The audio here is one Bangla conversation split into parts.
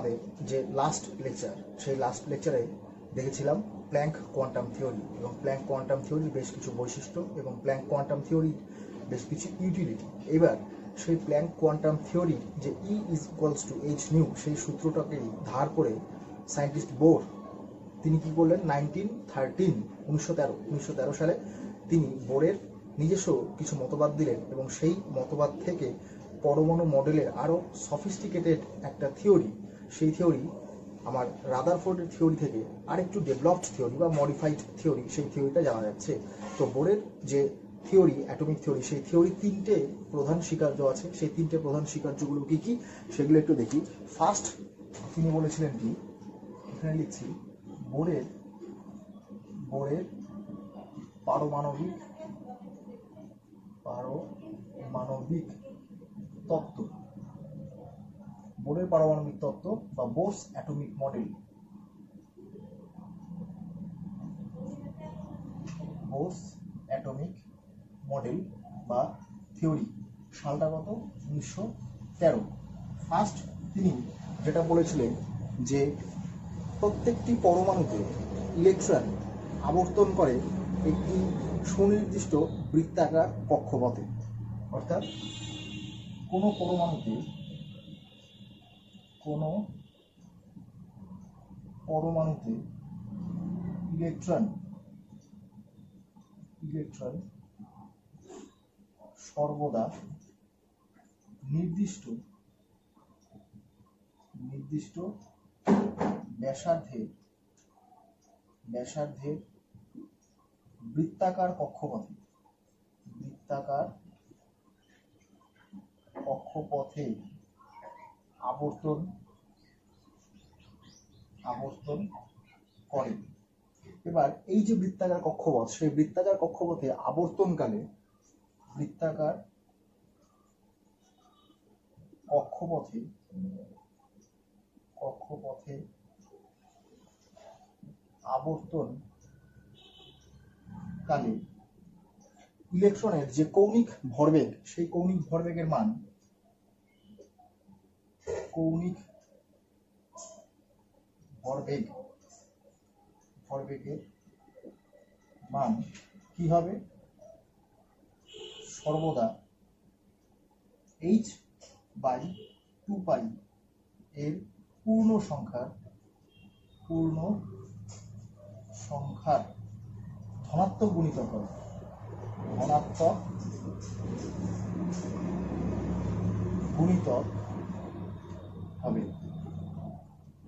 আমাদের যে লাস্ট লেকচার, সেই লাস্ট লেকচারে দেখেছিলাম প্ল্যাঙ্ক কোয়ান্টাম থিওরি, এবং প্ল্যাঙ্ক কোয়ান্টাম থিওরির বেশ কিছু বৈশিষ্ট্য এবং প্ল্যাঙ্ক কোয়ান্টাম থিওরির বেশ কিছু ইউটিলিটি। এবার সেই প্ল্যাঙ্ক কোয়ান্টাম থিওরির যে E=h নিউ, সেই সূত্রটাকেই ধার করে সায়েন্টিস্ট বোর তিনি কি করলেন, 1913 সালে তিনি বোরের নিজস্ব কিছু মতবাদ দিলেন, এবং সেই মতবাদ থেকে পরমাণু মডেলের আরও সফিস্টিকেটেড একটা থিওরি, সেই থিওরি আমার রাদারফোর্ডের থিওরি থেকে আরেকটু ডেভেলপড থিওরি বা মডিফাইড থিওরি, সেই থিওরিটা জানা যাচ্ছে। তো বোরের যে থিওরি, অ্যাটমিক থিওরি, সেই থিওরি তিনটে প্রধান স্বীকার্য আছে। সেই তিনটে প্রধান স্বীকার্যগুলো কি কি সেগুলো একটু দেখি। ফার্স্ট তিনি বলেছিলেন কি, এখানে লিখছি, বোরের পারমাণবিক তত্ত্ব, বোরের পারমাণবিক তত্ত্ব বা বোরস অ্যাটমিক মডেল, বোরস অ্যাটমিক মডেল বা থিওরি, সালটা কত, 1913। ফার্স্ট তিনি যেটা বলেছিলেন যে প্রত্যেকটি পরমাণুতে ইলেকট্রন আবর্তন করে একটি সুনির্দিষ্ট বৃত্তাকার কক্ষপথে, অর্থাৎ কোনো পরমাণুতে ইলেকট্রন সর্বদা নির্দিষ্ট ব্যাসার্ধের বৃত্তাকার কক্ষপথে আবর্তন করে। এবার এই যে বৃত্তাকার কক্ষপথ, সেই বৃত্তাকার কক্ষপথে আবর্তনকালে ইলেকট্রনের যে কৌণিক ভরবেগ, সেই কৌণিক ভরবেগের মান কি হবে, সর্বদা h/2π এর পূর্ণ সংখ্যার ধনাত্মক গুণিতক হবে,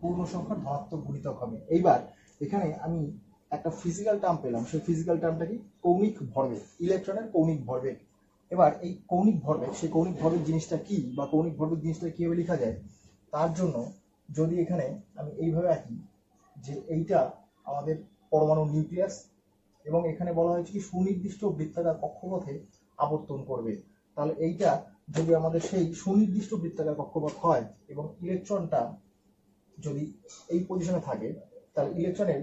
পূর্ণ সংখ্যার ধনাত্মক গুণিতক হবে। এইবার এখানে আমি একটা ফিজিক্যাল টার্ম পেলাম, সেই ফিজিক্যাল টার্মটা কি, কৌণিক ভরবেগ, ইলেকট্রনের কৌণিক ভরবেগ। এবার এই কৌণিক ভরবেগ, সেই কৌণিক ভরবেগ জিনিসটা কি, বা কৌণিক ভরবেগ জিনিসটা কিভাবে লেখা যায়, তার জন্য যদি এখানে আমি এইভাবে আঁকি যে এইটা আমাদের পরমাণু নিউক্লিয়াস, এবং এখানে বলা হয়েছে কি সুনির্দিষ্ট বৃত্তাকার কক্ষপথে আবর্তন করবে, তাহলে এইটা যদি আমাদের সেই সুনির্দিষ্ট বৃত্তাকার কক্ষপথ হয় এবং ইলেকট্রনটা যদি এই পজিশনে থাকে, তাহলে ইলেকট্রনের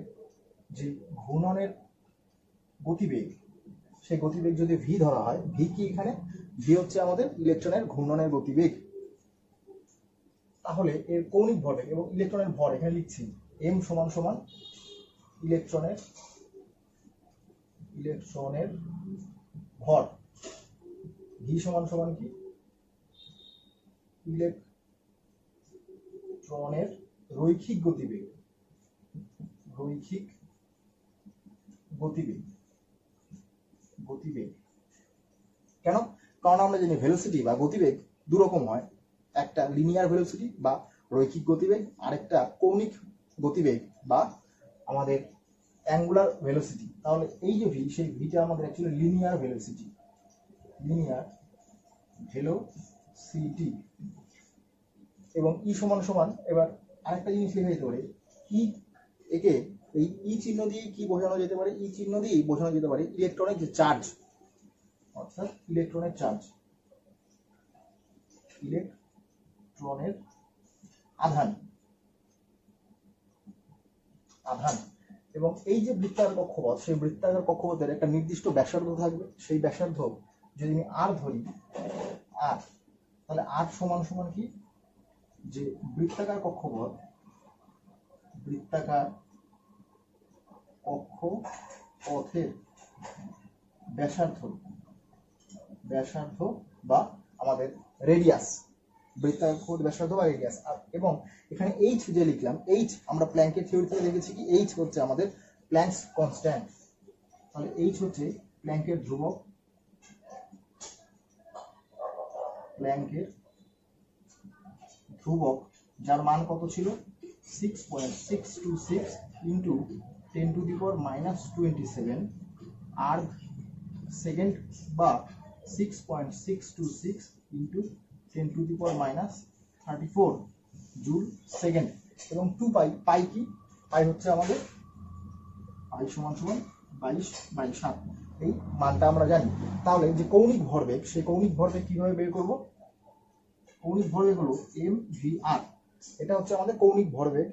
যে ঘূর্ণনের গতিবেগ, সেই গতিবেগ যদি ভি ধরা হয়, ভি কি এখানে, ভি হচ্ছে আমাদের ইলেকট্রনের ঘূর্ণনের গতিবেগ, তাহলে এর কৌণিক ভরবেগ এবং ইলেকট্রনের ভর এখানে লিখছি m সমান ইলেকট্রনের ভর, ভি সমান কি, ইলেকট্রনের রৈখিক গতিবেগ, কেন, কারণ আমরা জানি ভেলোসিটি বা গতিবেগ দু রকম হয়, একটা লিনিয়ার ভেলোসিটি বা রৈখিক গতিবেগ, আরেকটা কৌণিক গতিবেগ বা আমাদের অ্যাঙ্গুলার ভেলোসিটি। তাহলে এই যে ভি, সেই ভিটা আমাদের অ্যাকচুয়ালি লিনিয়ার ভেলোসিটি, এবং ই সমান এবার আরেকটা জিনিস লেখা যেতে পারে, ই একে এই ই চিহ্ন দিয়ে কি বোঝানো যেতে পারে, ই চিহ্ন দিয়ে বোঝানো যেতে পারে ইলেকট্রনের যে চার্জ, অর্থাৎ ইলেকট্রনের আধান, এবং এই যে বৃত্তাকার কক্ষপথ, সেই বৃত্তাকার কক্ষপথের একটা নির্দিষ্ট ব্যাসার্ধ থাকবে। সেই ব্যাসার্ধ যদি আমি আর ধরি, আর, তাহলে আর সমান কি যে বৃত্তাকার কক্ষপথের ব্যাসার্ধ বা আমাদের রেডিয়াস, বৃত্তাকার কক্ষপথের ব্যাসার্ধ বা রেডিয়াস। এবং এখানে এইচ যে লিখলাম, এইচ আমরা প্ল্যাঙ্কের থিওরি থেকে দেখেছি কি এইচ হচ্ছে আমাদের প্ল্যাঙ্কস কনস্ট্যান্ট। তাহলে এইচ হচ্ছে প্ল্যাঙ্কের ধ্রুবক, যার মান কত ছিল 6.626 ইন্টু 10⁻⁻27 আর্ধ সেকেন্ড বা 6.626 ইন্টু 10⁻34 জুল সেকেন্ড। এবং 2 পাই কি, পাই হচ্ছে আমাদের পাই সমান 22/7, এই মানটা আমরা জানি। তাহলে যে কৌণিক ভরবেগ, সেই কৌণিক ভরবেগ কিভাবে বের করব? কৌণিক ভরবেগ হলো mvr, এটা হচ্ছে আমাদের কৌণিক ভরবেগ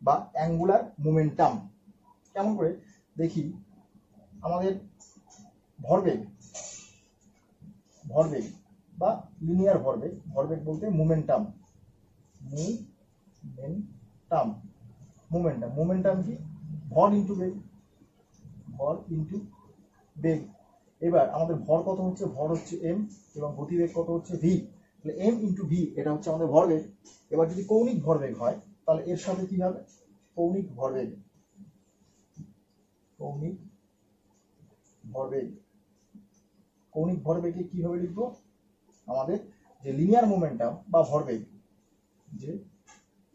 বা অ্যাঙ্গুলার মোমেন্টাম। কেমন করে দেখি, আমাদের ভরবেগ বা লিনিয়ার ভরবেগ বলতে মোমেন্টাম কি ভর ইনটু বেগ। এবার আমাদের ভর কত হচ্ছে, ভর হচ্ছে m এবং গতিবেগ কত হচ্ছে v, তাহলে m ইনটু v এটা হচ্ছে আমাদের ভরবেগ। এবার যদি কৌণিক ভরবেগ হয় তাহলে এর সাথে কি হবে, কৌণিক ভরবেগে কিভাবে লিখবো, আমাদের যে লিনিয়ার মোমেন্টাম বা ভরবেগ, যে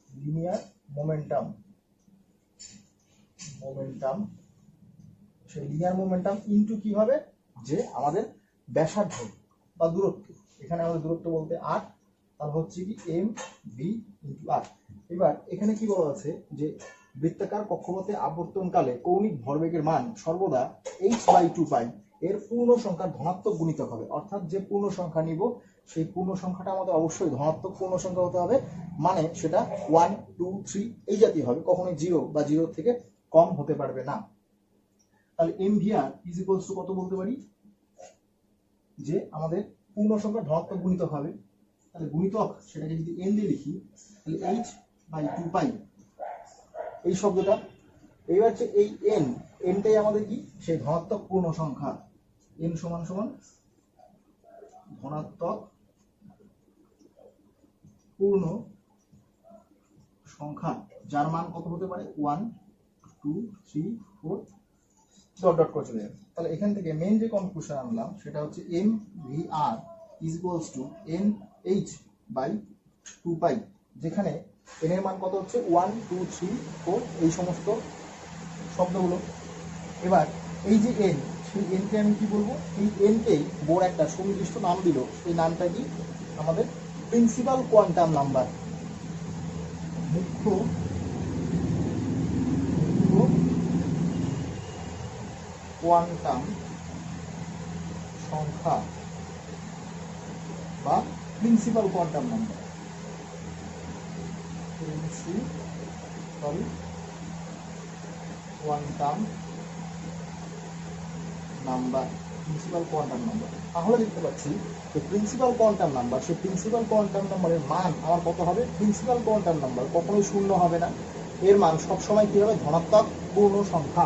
লিনিয়ার মোমেন্টাম সেই লিনিয়ার মোমেন্টাম ইনটু কি হবে, যে আমাদের ব্যাসার্ধ বা দূরত্ব, এখানে আমাদের দূরত্ব বলতে r, তাহলে হচ্ছে কি m v ইনটু r। এবার এখানে কি বলা আছে, যে বৃত্তাকার কক্ষপথে আবর্তনকালে কৌণিক ভরবেগের মান সর্বদা h/2π এর পূর্ণ সংখ্যার ধনাত্মক গুণিতক হবে। অর্থাৎ যে পূর্ণ সংখ্যা নিব সেই পূর্ণ সংখ্যাটা আমাদের অবশ্যই ধনাত্মক পূর্ণ সংখ্যা হতে হবে, মানে সেটা 1, 2, 3 এই জাতীয় হবে, কখনোই 0 বা 0 থেকে কম হতে পারবে না। তাহলে mvr ইজ ইকুয়ালস টু কত বলতে পারি, যে আমাদের পূর্ণ সংখ্যা ধনাত্মক গুণিতক হবে, তাহলে গুণিতক সেটাকে যদি n দিয়ে লিখি তাহলে h/2π এই শব্দটা। এইবার হচ্ছে এই nটাই আমাদের কি, সেই ধনাত্মক পূর্ণ সংখ্যা, n সমান ধনাত্মক পূর্ণ সংখ্যা, যার মান কত হতে পারে 1, 2, 3, 4 ডট করে চলে যাবে। তাহলে এখান থেকে মেন যে কনক্লুশন আনলাম সেটা হচ্ছে mvr is equals to nh/2π, যেখানে n এর মান কত হচ্ছে 1, 2, 3, 4 এই সমস্ত শব্দগুলো। এবার এই যে n, সেই nকে আমি কি বলবো, এই nকেই বোর একটা সুনির্দিষ্ট নাম দিল, সেই নামটা কি আমাদের প্রিন্সিপাল কোয়ান্টাম নাম্বার, মুখ্য কোয়ান্টাম সংখ্যা বা principal quantum number, principal quantum number. তাহলে দেখতে পাচ্ছি যে প্রিন্সিপাল কোয়ান্টাম নাম্বার, সেই প্রিন্সিপাল কোয়ান্টাম নাম্বারের মান আমার কত হবে, প্রিন্সিপাল কোয়ান্টাম নাম্বার কখনোই শূন্য হবে না, এর মান সবসময় কি হবে, ধনাত্মক পূর্ণ সংখ্যা,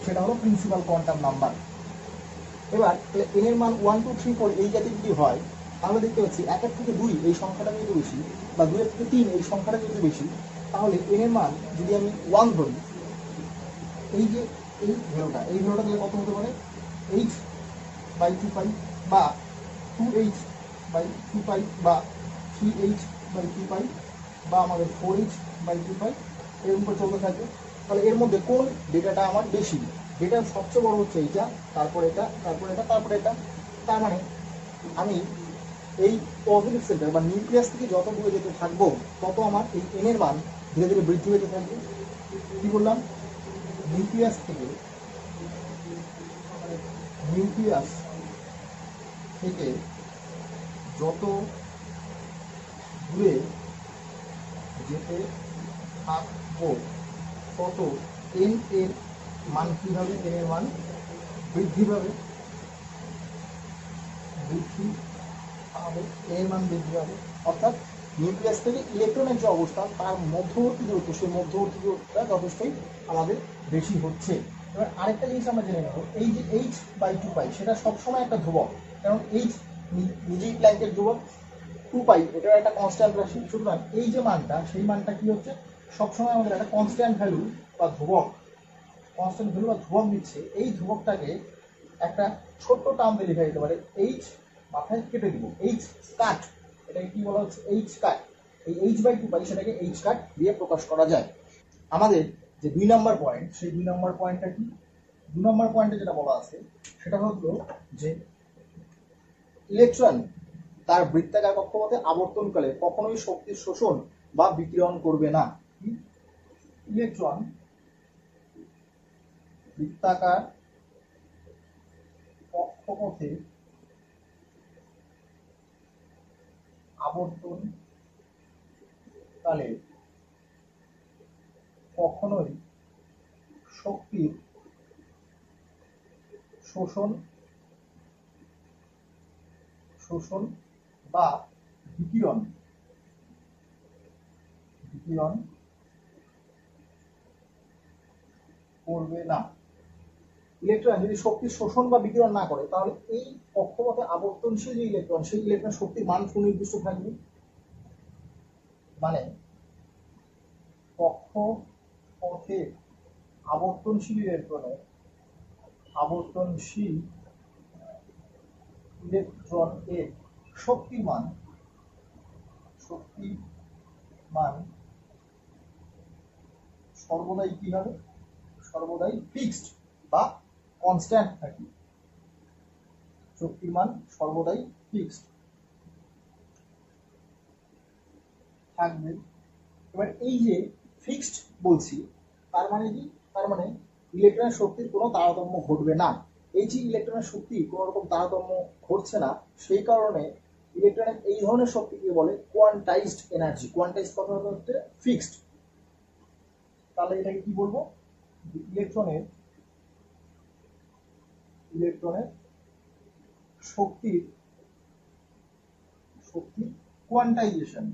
সেটা হলো প্রিন্সিপাল কোয়ান্টাম নাম্বার। এবার n এর মান 1, 2, 3, 4 এই জাতীয় যদি হয়, তাহলে দেখতে পাচ্ছি 1 থেকে 2 এই সংখ্যাটা যদি বেশি, বা 2 থেকে 3 এই সংখ্যাটা যদি বেশি, তাহলে n এর মান যদি আমি 1 ধরি, এই যে এই ভ্যালুটা দিলে কত হতে পারে, h/2π বা 2h/2π বা 3h/2π বা আমাদের 4h/2π এর উপর চলতে থাকবে। তাহলে এর মধ্যে কোন ডেটাটা আমার বেশি, ডেটা সবচেয়ে বড় হচ্ছে এইটা, তারপর এটা, তারপর এটা, তারপর এটা। তার মানে আমি এই পজিটিভ সেন্টার বা নিউক্লিয়াস থেকে যত দূরে যেতে থাকবো তত আমার এই n এর মান ধীরে ধীরে বৃদ্ধি পেতে থাকবে। কি বললাম, নিউক্লিয়াস থেকে যত দূরে যেতে থাকবো তত n এর মান কি হবে, n এর মান বৃদ্ধি পাবে, n এর মান বৃদ্ধি পাবে। অর্থাৎ নিউক্লিয়াস থেকে ইলেকট্রনের যে অবস্থান তার মধ্যবর্তী দূরত্ব, সেই মধ্যবর্তী দূরত্বটা যথেষ্টই আমাদের বেশি হচ্ছে। এবার আরেকটা জিনিস আমরা জেনে নেব, এই যে h/2π সেটা সবসময় একটা ধ্রুবক, কারণ h নিজেই প্ল্যাঙ্কের ধ্রুবক, 2π এটা একটা কনস্ট্যান্ট রাশি। সুতরাং এই যে মানটা, সেই মানটা কি হচ্ছে, সবসময় আমাদের একটা কনস্ট্যান্ট ভ্যালু বা ধ্রুবক, কনস্ট্যান্ট ভ্যালু বা ধ্রুবক দিচ্ছে। এই ধ্রুবকটাকে একটা ছোট্ট টার্ম দিয়ে লেখা যেতে পারে, এইচ মাথায় কেটে দিব, এইচ কাট, এটাকে কি বলা হচ্ছে, এইচ কাট। এই h/2π সেটাকে এইচ কাট দিয়ে প্রকাশ করা যায়। আমাদের যে 2 নম্বর পয়েন্ট, সেই 2 নম্বর পয়েন্টটা কি, 2 নম্বর পয়েন্টে যেটা বলা আছে সেটা হলো যে ইলেকট্রন তার বৃত্তাকার কক্ষপথে আবর্তনকালে কখনোই শক্তির শোষণ বা বিকিরণ করবে না। ইলেকট্রন বৃত্তাকার কক্ষপথে আবর্তনকালে কখনোই শক্তির শোষণ বা বিকিরণ করবে না। ইলেকট্রন যদি শক্তির শোষণ বা বিকিরণ না করে, তাহলে এই কক্ষপথে আবর্তনশীল যে ইলেকট্রন, সেই ইলেকট্রন শক্তির মান সুনির্দিষ্ট থাকবে। মানে কক্ষপথে আবর্তনশীল ইলেকট্রনের শক্তির মান সর্বদাই কি হবে, সর্বদাই ফিক্সড বা কনস্ট্যান্ট থাকে। শক্তির মান সর্বদাই ফিক্সড থাকবে। এবার এই যে ফিক্সড বলছি, তার মানে কি, তার মানে ইলেকট্রনের শক্তির কোনো তারতম্য ঘটবে না। এই যে ইলেকট্রনের শক্তি কোনো রকম তারতম্য ঘটছে না, সেই কারণে ইলেকট্রনের এই ধরনের শক্তিকে বলে কোয়ান্টাইজড এনার্জি। কোয়ান্টাইজড কথা হচ্ছে ফিক্সড। তাহলে এটাকে কি বলবো, ইলেকট্রনের শক্তির কোয়ান্টাইজেশন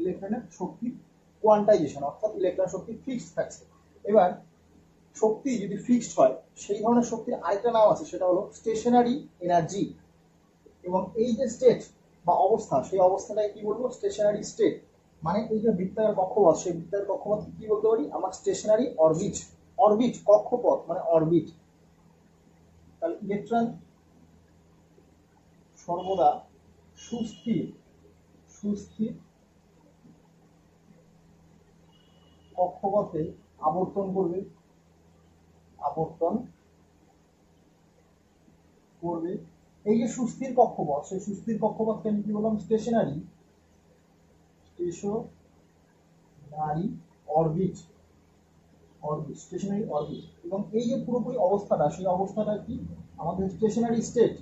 ইলেকট্রনের শক্তির কোয়ান্টাইজেশন, অর্থাৎ ইলেকট্রন শক্তি ফিক্সড থাকছে। এবার শক্তি যদি ফিক্সড হয়, সেই ধরনের শক্তির আরেকটা নাম আছে, সেটা হলো স্টেশনারি এনার্জি। এবং এই যে স্টেট বা অবস্থা, সেই অবস্থাটাকে কি বলবো, স্টেশনারি স্টেট। মানে এই যে বৃত্তাকার কক্ষপথ, সেই বৃত্তাকার কক্ষপথ কি বলতে পারি আমরা, স্টেশনারি অরবিট। অরবিট কক্ষপথ মানে অরবিট। তাহলে ইলেকট্রন সর্বদা সুস্থির কক্ষপথে আবর্তন করবে। এই যে সুস্থির কক্ষপথ, সেই সুস্থির কক্ষপথকে আমি কি বললাম, স্টেশনারি অরবিট। এবং এই যে পুরোপুরি অবস্থাটা, সেই অবস্থাটা কি আমাদের স্টেশনারি স্টেট।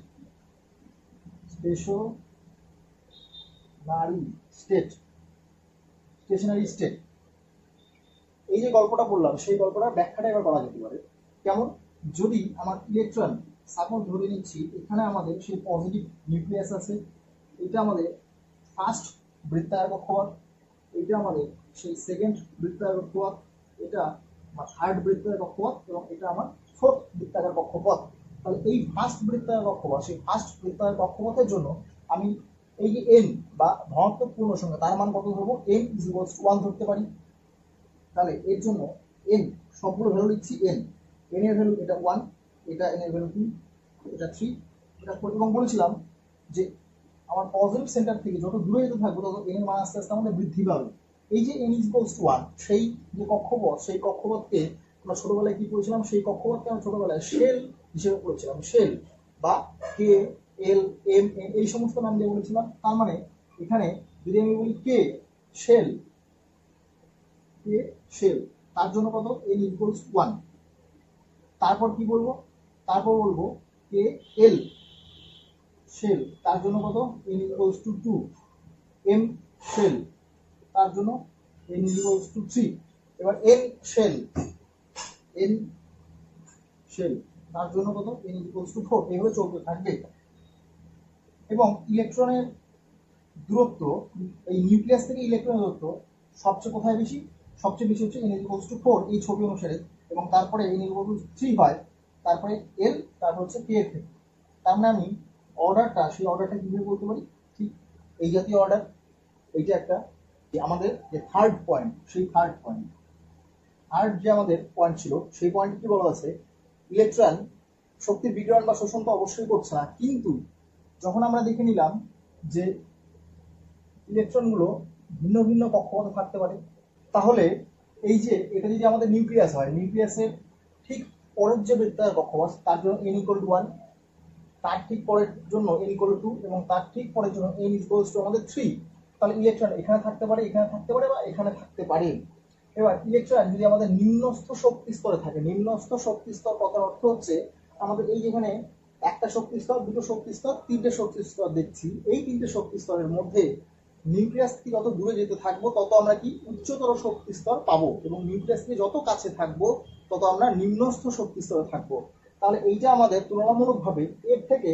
এই যে গল্পটা বললাম, সেই গল্পটার ব্যাখ্যাটা এবার করা যেতে পারে কেমন, যদি আমার ইলেকট্রন, সাপোজ ধরে নিচ্ছি এখানে আমাদের সেই পজিটিভ নিউক্লিয়াস আছে, এটা আমাদের ফার্স্ট বৃত্তাকার কক্ষপথ, এটা আমাদের সেই সেকেন্ড বৃত্তাকার কক্ষপথ, এটা আমার থার্ড বৃত্তাকার কক্ষপথ, এবং এটা আমার ফোর্থ বৃত্তাকার কক্ষপথ। তাহলে এই ফার্স্ট বৃত্তাকার কক্ষপথ, সেই ফার্স্ট বৃত্তাকার কক্ষপথের জন্য আমি এই যে এন বা ধনাত্মক পূর্ণ সংখ্যা, তার মান কত ধরবো, n = 1 ধরতে পারি। তাহলে এর জন্য n সবগুলো ভ্যালু লিখছি, n এর ভ্যালু এটা 1, এটা n এর ভ্যালু 2, এটা 3, এটা 4। এবং বলেছিলাম যে আমার পজিটিভ সেন্টার থেকে যত দূরে যেতে থাকবো, তত n এর মান আস্তে আস্তে আমাদের বৃদ্ধি পাবে। এই যে n = 1, সেই যে কক্ষপথ, সেই কক্ষপথকে আমরা ছোটবেলায় কি করেছিলাম, সেই কক্ষপথকে আমরা ছোটবেলায় শেল হিসেবে পড়েছিলাম, শেল বা কে এল এম এন এই সমস্ত নাম দিয়ে বলেছিলাম। তার মানে এখানে যদি আমি বলি কে শেল, তার জন্য কত, n = 1। তারপর কি বলবো, তারপর বলবো কে এল শেল, তার জন্য কত, n = 2। m শেল, তার জন্য n = 3। এবার n শেল, তার জন্য কত, n = 4। এইভাবে চলতে থাকবে। এবং ইলেকট্রনের দূরত্ব, এই নিউক্লিয়াস থেকে ইলেকট্রনের দূরত্ব সবচেয়ে কোথায় বেশি? সবচেয়ে বেশি হচ্ছে n=4 এই ছবি অনুসারে, এবং তারপরে n=3 হয়, তারপরে L, তারপর হচ্ছে K এর ক্ষেত্রে। তার মানে আমি অর্ডারটা, সেই অর্ডারটা কিভাবে বলতে পারি? ঠিক এই জাতীয় অর্ডার। এইটা একটা আমাদের যে থার্ড পয়েন্ট, সেই থার্ড যে আমাদের পয়েন্ট ছিল, সেই পয়েন্টে কি বলা আছে? ইলেকট্রন শক্তির বিকিরণ বা শোষণ তো অবশ্যই করছে না, কিন্তু যখন আমরা দেখে নিলাম যে ইলেকট্রনগুলো ভিন্ন ভিন্ন কক্ষপথে থাকতে পারে, তাহলে এই যে এটা যদি আমাদের নিউক্লিয়াস হয়, নিউক্লিয়াসের ঠিক পরের যে বৃত্তাকার কক্ষপথ, তার জন্য n=1, তার ঠিক পরের জন্য n=2, এবং তার ঠিক পরের জন্য n=3, তাহলে ইলেকট্রন এখানে থাকতে পারে, এখানে থাকতে পারে, বা এখানে থাকতে পারে। এবার ইলেকট্রন যদি আমাদের নিম্নস্থ শক্তি স্তরে থাকে, নিম্নস্থ শক্তি স্তর কথার অর্থ হচ্ছে আমাদের এই যেখানে একটা শক্তি স্তর, দুটো শক্তি স্তর, তিনটে শক্তি স্তর দেখছি, এই তিনটে শক্তি স্তরের মধ্যে নিউক্লিয়াস থেকে যত দূরে যেতে থাকবো তত আমরা কি উচ্চতর শক্তি স্তর পাবো, এবং নিউক্লিয়াস থেকে যত কাছে থাকবো তত আমরা নিম্নস্থ শক্তি স্তরে থাকবো। তাহলে এইটা আমাদের তুলনামূলকভাবে এর থেকে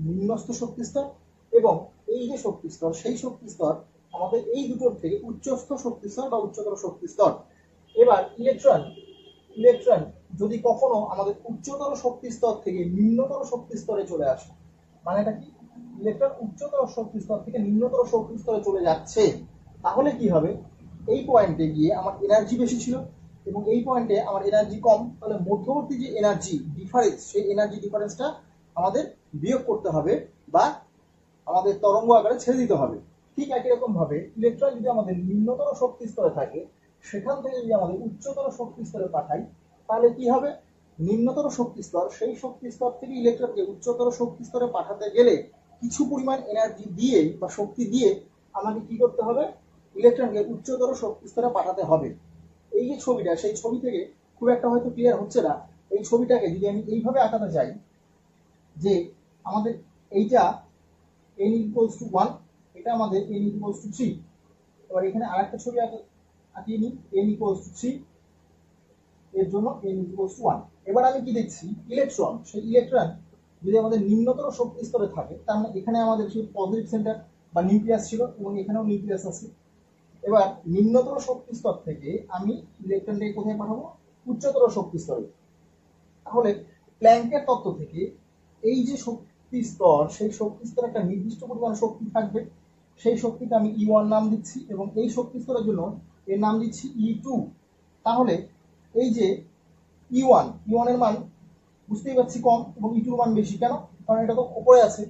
নিম্নস্থ শক্তি স্তর, এবং এই যে শক্তি স্তর, সেই শক্তি স্তর আমাদের এই দুটোর থেকে উচ্চস্থ শক্তি স্তর বা উচ্চতর শক্তি স্তর। এবার ইলেকট্রন যদি কখনো আমাদের উচ্চতর শক্তি স্তর থেকে নিম্নতর শক্তি স্তরে চলে আসে, মানে এটা কি? ইলেকট্রন উচ্চতর শক্তি স্তর থেকে নিম্নতর শক্তি স্তরে চলে যাচ্ছে, তাহলে কি হবে? এই পয়েন্টে গিয়ে আমার এনার্জি বেশি ছিল এবং এই পয়েন্টে আমার এনার্জি কম, তাহলে মধ্যবর্তী যে এনার্জি ডিফারেন্স, সেই এনার্জি ডিফারেন্সটা আমাদের বিয়োগ করতে হবে বা আমাদের তরঙ্গ আকারে ছেড়ে দিতে হবে। ঠিক একই রকম ভাবে ইলেকট্রন যদি আমাদের নিম্নতর শক্তি স্তরে থাকে, সেখান থেকে যদি আমাদের উচ্চতর শক্তি স্তরে পাঠাই, তাহলে কি হবে? নিম্নতর শক্তি স্তর, সেই শক্তি স্তর থেকে ইলেকট্রনকে উচ্চতর শক্তি স্তরে পাঠাতে গেলে কিছু পরিমাণ এনার্জি দিয়ে বা শক্তি দিয়ে আমাকে কি করতে হবে? ইলেকট্রনকে উচ্চতর শক্তি স্তরে পাঠাতে হবে। এই যে ছবিটা, সেই ছবি থেকে খুব একটা হয়তো ক্লিয়ার হচ্ছে না। এই ছবিটাকে যদি আমি এইভাবে আঁকাতে চাই যে আমাদের এইটা n=1, এটা আমাদের n=3, এবার এখানে আরেকটা ছবি আঁকিয়ে নিই, n=3, এর জন্য n=1। এবার আমি কি দেখছি? ইলেকট্রন, সেই ইলেকট্রন যদি আমাদের নিম্নতর শক্তি স্তরে থাকে, তার মানে এখানে আমাদের সেই পজিটিভ সেন্টার বা নিউক্লিয়াস ছিল এবং এখানেও নিউক্লিয়াস আছে। এবার নিম্নতর শক্তি স্তর থেকে আমি ইলেকট্রনটাকে কোথায় পাঠাবো? উচ্চতর শক্তি স্তরে। তাহলে প্ল্যাঙ্কের তত্ত্ব থেকে এই যে শক্তি স্তর, সেই শক্তি স্তরে একটা নির্দিষ্ট পরিমাণ শক্তি থাকবে, সেই শক্তিকে আমি E1 নাম দিচ্ছি, এবং এই শক্তি স্তরের জন্য এর নাম দিচ্ছি E2। তাহলে এই যে E1 এর মান বুঝতেই পারছি কম, এবং E2 এর মান বেশি। কেন? কারণ এটা তো উপরে আছে।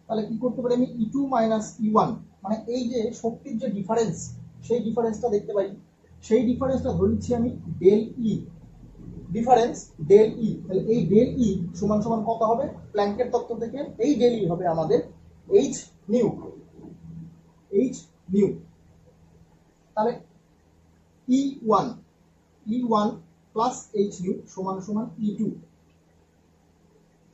তাহলে কি করতে পারি? আমি E2 - E1, মানে এই যে শক্তির যে ডিফারেন্স, সেই ডিফারেন্সটা দেখতে পাই। সেই ডিফারেন্সটা ধরে নিচ্ছি আমি ডেল ই, ডিফারেন্স ডেল ই। তাহলে এই ডেল ই সমান সমান কত হবে? প্ল্যাঙ্কের তত্ত্ব থেকে এই ডেল ই হবে আমাদের এইচ নিউ। তাহলে E1 প্লাস এইচ নিউ সমান সমান E2।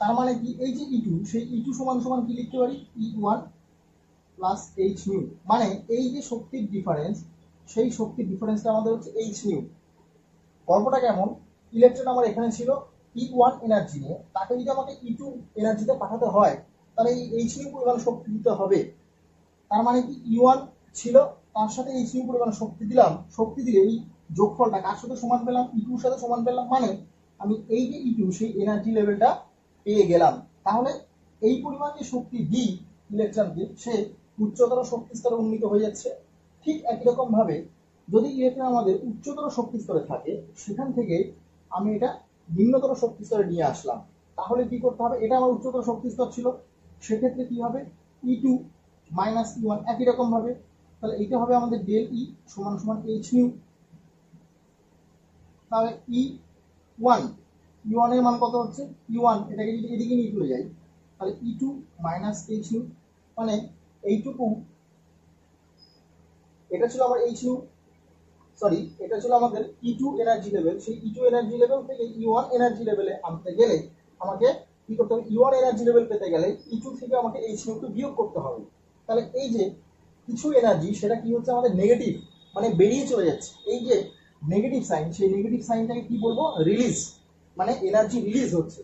তার মানে কি? এই যে E2, সেই E2 সমান সমান কি লিখতে পারি? E1 plus H new. মানে এই যে শক্তির ডিফারেন্স, সেই শক্তির ডিফারেন্সটা আমাদের হচ্ছে এইচ নিউ। গল্পটা কেমন? ইলেকট্রন আমার এখানে ছিল E1 এনার্জি নিয়ে, তাকে যদি আমাকে E2 এনার্জিতে পাঠাতে হয়, তাহলে এই এইচ নিউ পরিমাণ শক্তি দিতে হবে। তার মানে কি? E1 ছিল, তার সাথে এইচ নিউ পরিমাণ শক্তি দিলাম, শক্তি দিলে এই যোগফলটা কার সাথে সমান পেলাম? E2 এর সাথে সমান পেলাম। মানে আমি এই যে E2, সেই এনার্জি লেভেলটা পেয়ে গেলাম। তাহলে এই পরিমাণ যে শক্তি দিই ইলেকট্রনকে, সে উচ্চতর শক্তি স্তরে উন্নীত হয়ে যাচ্ছে। ঠিক একই রকম ভাবে যদি ইলেকট্রন আমাদের উচ্চতর শক্তি স্তরে থাকে, সেখান থেকে আমি এটা নিম্নতর শক্তি স্তরে নিয়ে আসলাম, তাহলে কি করতে হবে? এটা আমার উচ্চতর শক্তি স্তর ছিল, সেক্ষেত্রে কি হবে? E2 - E1 একই রকম ভাবে। তাহলে এইটা হবে আমাদের ডেল ই সমান সমান এইচ নিউ। তাহলে E1 এর মান কত হচ্ছে? E1 এটাকে যদি এদিকে নিয়ে চলে যাই, তাহলে E2 - এইচ নিউ, মানে এইটুকু, এটা ছিল আমার এইচ নিউ, সরি, এটা ছিল আমাদের E2 এনার্জি লেভেল। সেই E2 এনার্জি লেভেল থেকে E1 এনার্জি লেভেলে আনতে গেলে আমাকে কি করতে হবে? E1 এনার্জি লেভেল পেতে গেলে E2 থেকে আমাকে এইচ নিউকে বিয়োগ করতে হবে। তাহলে এই যে কিছু এনার্জি, সেটা কি হচ্ছে? আমাদের নেগেটিভ, মানে বেরিয়ে চলে যাচ্ছে। এই যে নেগেটিভ সাইন, সেই নেগেটিভ সাইনটাকে কি বলবো? রিলিজ, মানে এনার্জি রিলিজ হচ্ছে,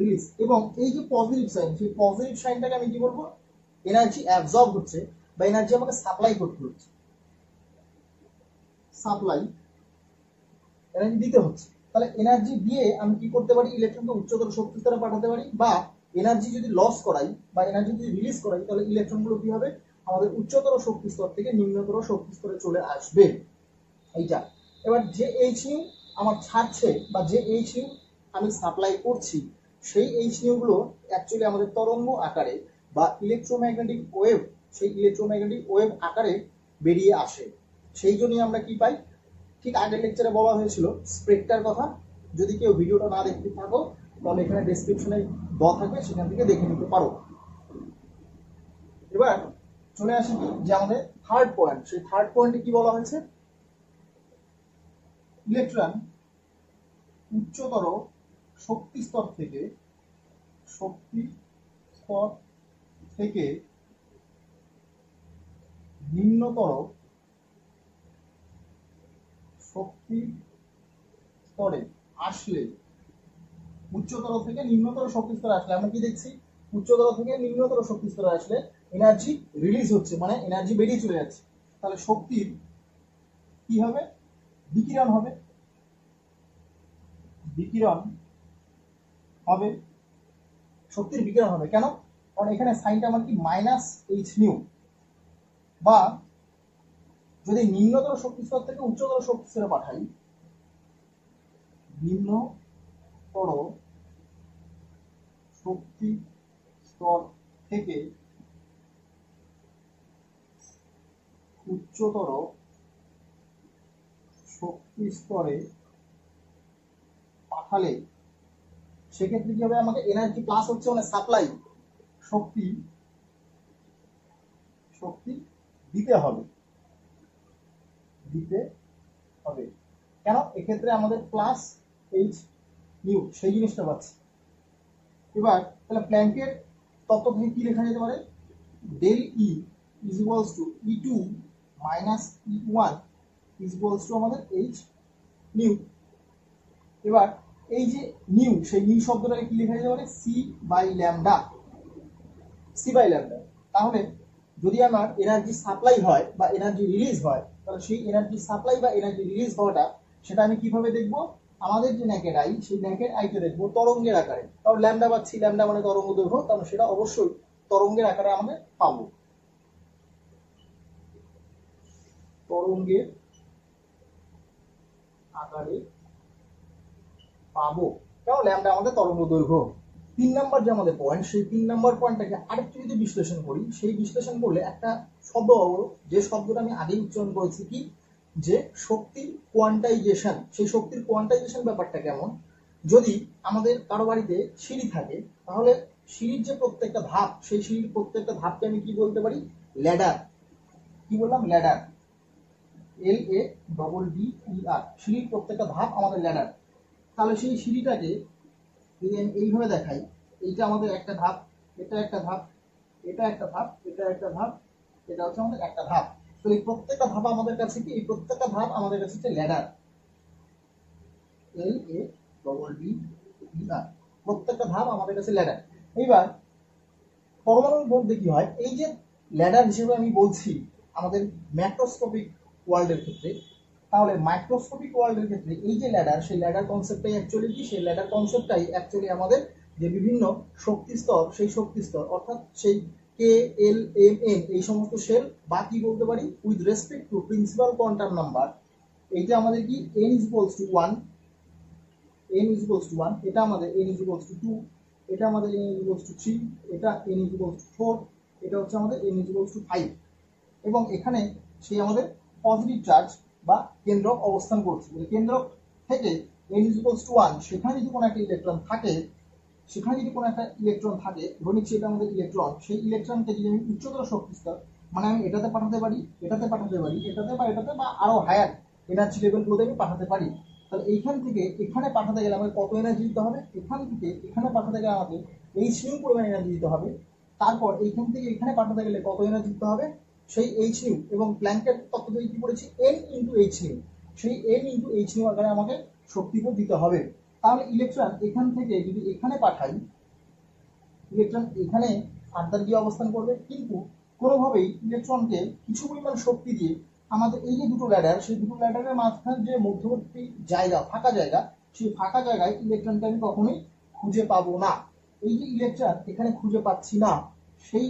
রিলিজ। এবং এই যে পজিটিভ সাইন, সেই পজিটিভ সাইনটাকে আমি কি বলবো, এনার্জি অ্যাবজর্ব হচ্ছে বা এনার্জি আমাকে সাপ্লাই করতে হচ্ছে, সাপ্লাই এনার্জি দিতে হচ্ছে। তাহলে এনার্জি দিয়ে আমি কি করতে পারি, ইলেকট্রনকে উচ্চতর শক্তি স্তরে পাঠাতে পারি, বা এনার্জি যদি লস করাই বা এনার্জি যদি রিলিজ করাই তাহলে ইলেকট্রনগুলো কি হবে, আমাদের উচ্চতর শক্তি স্তর থেকে নিম্নতর শক্তি স্তরে চলে আসবে। এইটা এবার যে এইচ নিউ আমার ছাড়ছে বা যে এইচ নিউ আমি সাপ্লাই করছি, সেই এইচ নিউ গুলো অ্যাকচুয়ালি আমাদের তরঙ্গ আকারে বা ইলেকট্রোম্যাগনেটিক ওয়েভ, সেই ইলেকট্রোম্যাগনেটিক ওয়েভ আকারে বেরিয়ে আসে। সেই জন্যই আমরা কি পাই, ঠিক আগের লেকচারে বলা হয়েছিল স্পেক্ট্রার কথা। যদি কেউ ভিডিওটা না দেখতে থাকো তাহলে এখানে ডেসক্রিপশনে দেওয়া থাকবে, সেখান থেকে দেখে নিতে পারো। এবার চলে আসি যে আমাদের থার্ড পয়েন্ট, সেই থার্ড পয়েন্টে কি বলা হয়েছে, ইলেকট্রন উচ্চতর শক্তি স্তর থেকে নিম্নতর শক্তি স্তরে আসলে, উচ্চতর থেকে নিম্নতর শক্তি স্তরে আসলে আমরা কি দেখছি, উচ্চতর থেকে নিম্নতর শক্তি স্তরে আসলে এনার্জি রিলিজ হচ্ছে, মানে এনার্জি বেরিয়ে চলে যাচ্ছে। তাহলে শক্তির কি হবে, বিকিরণ হবে, বিকিরণ হবে, শক্তির বিকিরণ হবে। কেন, কারণ এখানে সাইনটা আমার কি মাইনাস এইচ নিউ, বা যদি নিম্নতর শক্তি স্তর থেকে উচ্চতর শক্তি স্তরে পাঠাই, নিম্নতর শক্তি স্তর থেকে উচ্চতর শক্তি স্তরে পাঠালে সেক্ষেত্রে কি হবে, আমাকে এনার্জি প্লাস হচ্ছে মানে সাপ্লাই, শক্তি দিতে হবে, কেন, এক্ষেত্রে আমাদের প্লাস এইচ নিউ সেই জিনিসটা পাচ্ছি। এবার তাহলে প্ল্যাঙ্কের তত্ত্ব থেকে কি লেখা যেতে পারে, del E is equals to E2 minus E1 is equals to আমাদের এইচ নিউ। এবার এই যে নিউ, সেই নিউ শব্দটাকে কি লেখা যেতে পারে, সি বাই ল্যামডা। তাহলে যদি আমার এনার্জি সাপ্লাই হয় বা এনার্জি রিলিজ হয়, তাহলে সেই এনার্জি সাপ্লাই বা এনার্জি রিলিজ হওয়াটা সেটা আমি কিভাবে দেখবো, আমাদের যে নেকেড আই, সেই নেকেড আইকে দেখবো তরঙ্গের আকারে। কারণ ল্যামডা পাচ্ছি, ল্যামডা মানে তরঙ্গ দৈর্ঘ্য, তাহলে সেটা অবশ্যই তরঙ্গের আকারে আমাদের পাবো, তরঙ্গের আকারে পাবো, কারণ ল্যামডা আমাদের তরঙ্গ দৈর্ঘ্য। 3 নাম্বার যে আমাদের পয়েন্ট, সেই 3 নাম্বার পয়েন্টটাকে আরেকটু যদি বিশ্লেষণ করি, সেই বিশ্লেষণ করলে একটা শব্দ পাবো, যে শব্দটা আমি আগেই উচ্চারণ করেছি, কি যে শক্তির কোয়ান্টাইজেশন। সেই শক্তির কোয়ান্টাইজেশন ব্যাপারটা কেমন, যদি আমাদের কারো বাড়িতে সিঁড়ি থাকে, তাহলে সিঁড়ির যে প্রত্যেকটা ধাপ, সেই সিঁড়ির প্রত্যেকটা ধাপকে আমি কি বলতে পারি, ল্যাডার। কি বললাম, ল্যাডার, LADDER, সিঁড়ির প্রত্যেকটা ধাপ আমাদের ল্যাডার। তাহলে সেই সিঁড়িটাকে যদি আমি এইভাবে দেখাই, এইটা আমাদের একটা ধাপ, এটা একটা ধাপ, এটা একটা ধাপ, এটা একটা ধাপ, এটা হচ্ছে আমাদের একটা ধাপ। তো এই প্রত্যেকটা ধাপ আমাদের কাছে কি, এই প্রত্যেকটা ধাপ আমাদের কাছে হচ্ছে ল্যাডার, LADDER, প্রত্যেকটা ধাপ আমাদের কাছে ল্যাডার। এইবার পরমাণুর মধ্যে কি হয়, এই যে ল্যাডার হিসেবে আমি বলছি আমাদের ম্যাক্রোস্কোপিক ওয়ার্ল্ডের ক্ষেত্রে, তাহলে মাইক্রোস্কোপিক ওয়ার্ল্ডের ক্ষেত্রে এই যে ল্যাডার, সেই ল্যাডার কনসেপ্টটাই অ্যাকচুয়ালি কি, সেই ল্যাডার কনসেপ্টটাই অ্যাকচুয়ালি আমাদের যে বিভিন্ন শক্তি স্তর, সেই শক্তি স্তর অর্থাৎ সেই K L M N এই সমস্ত শেল, বা কি বলতে পারি, with respect to principal quantum number, এইটা আমাদের কি n is equals to 1, এটা আমাদের n is equals to 2, এটা আমাদের n is equals to 3, এটা n is equals to 4, এটা হচ্ছে আমাদের n is equals to 5। এবং এখানে সেই আমাদের পজিটিভ চার্জ বা কেন্দ্রক অবস্থান করছে, কেন্দ্রক থেকে n is equals to 1, সেখানে যদি কোনো একটা ইলেকট্রন থাকে, ধরে নিচ্ছি এটা আমাদের ইলেকট্রন, সেই ইলেকট্রনকে যদি আমি উচ্চতর শক্তি স্তর, মানে আমি এটাতে পাঠাতে পারি, এটাতে বা আরো হায়ার এনার্জি লেভেলগুলোতে আমি পাঠাতে পারি। তাহলে এইখান থেকে এখানে পাঠাতে গেলে আমাকে কত এনার্জি দিতে হবে, এখান থেকে এখানে পাঠাতে গেলে আমাকে এইচ নিউ পরিমাণ এনার্জি দিতে হবে। তারপর এইখান থেকে এখানে পাঠাতে গেলে কত এনার্জি দিতে হবে, সেই এইচ নিউ। এবং প্ল্যাঙ্কের তত্ত্ব থেকে কি পড়েছি, n ইন্টু এইচ নিউ, সেই n ইন্টু এইচ নিউ আকারে আমাকে শক্তিকে দিতে হবে। তাহলে ইলেকট্রন এখান থেকে যদি এখানে পাঠাই, ইলেকট্রন এখানে ফার্দার গিয়ে অবস্থান করবে, কিন্তু কোনোভাবেই ইলেকট্রনকে কিছু পরিমাণ শক্তি দিয়ে আমাদের এই যে দুটো ল্যাডার, সেই দুটো ল্যাডারের মাঝখানে যে মধ্যবর্তী জায়গা, ফাঁকা জায়গা, সেই ফাঁকা জায়গায় ইলেকট্রনকে আমি কখনোই খুঁজে পাবো না। এই যে ইলেকট্রন এখানে খুঁজে পাচ্ছি না, সেই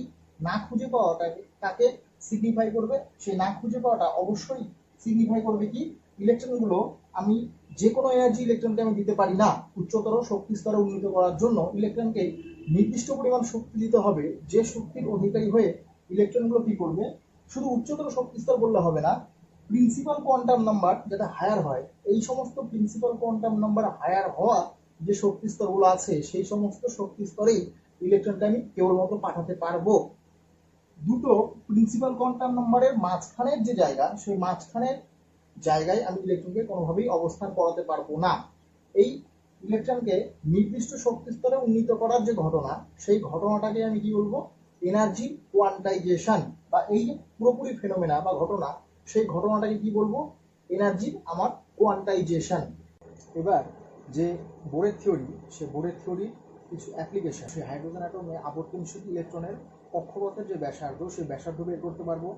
না খুঁজে পাওয়াটাকে তাকে সিগনিফাই করবে, সেই না খুঁজে পাওয়াটা অবশ্যই সিগনিফাই করবে কি, ইলেকট্রনগুলো আমি যে কোনো এনার্জি ইলেকট্রনকে আমি দিতে পারি না। উচ্চতর শক্তি স্তরে উন্নীত করার জন্য ইলেকট্রনকে নির্দিষ্ট পরিমাণ শক্তি দিতে হবে, যে শক্তির অধিকারী হয়ে ইলেকট্রনগুলো কি করবে, শুধু উচ্চতর শক্তি স্তর বললে হবে না, প্রিন্সিপাল কোয়ান্টাম নাম্বার যেটা হায়ার হয়, এই সমস্ত প্রিন্সিপাল কোয়ান্টাম নাম্বার হায়ার হওয়া যে শক্তি স্তরগুলো আছে, সেই সমস্ত শক্তি স্তরেই ইলেকট্রনকে আমি কেবলমাত্র পাঠাতে পারবো। দুটো প্রিন্সিপাল কোয়ান্টাম নাম্বারের মাঝখানের যে জায়গা, সেই মাঝখানের জায়গায় আমি ইলেকট্রনকে কোনোভাবেই অবস্থান করাতে পারবো না। এই ইলেকট্রনকে নির্দিষ্ট শক্তি স্তরে উন্নীত করার যে ঘটনা, সেই ঘটনাটাকে আমি কি বলবো, এনার্জি কোয়ান্টাইজেশন, বা এই যে পুরোপুরি ফেনোমেনা বা ঘটনা, সেই ঘটনাটাকে কি বলবো, এনার্জি আমার কোয়ান্টাইজেশন। এবার যে বোরের থিওরি, সে বোরের থিওরির কিছু অ্যাপ্লিকেশন, সেই হাইড্রোজেন অ্যাটমে আবর্তনশীল ইলেকট্রনের কক্ষপথের যে ব্যাসার্ধ, সেই ব্যাসার্ধ বের করতে পারবো।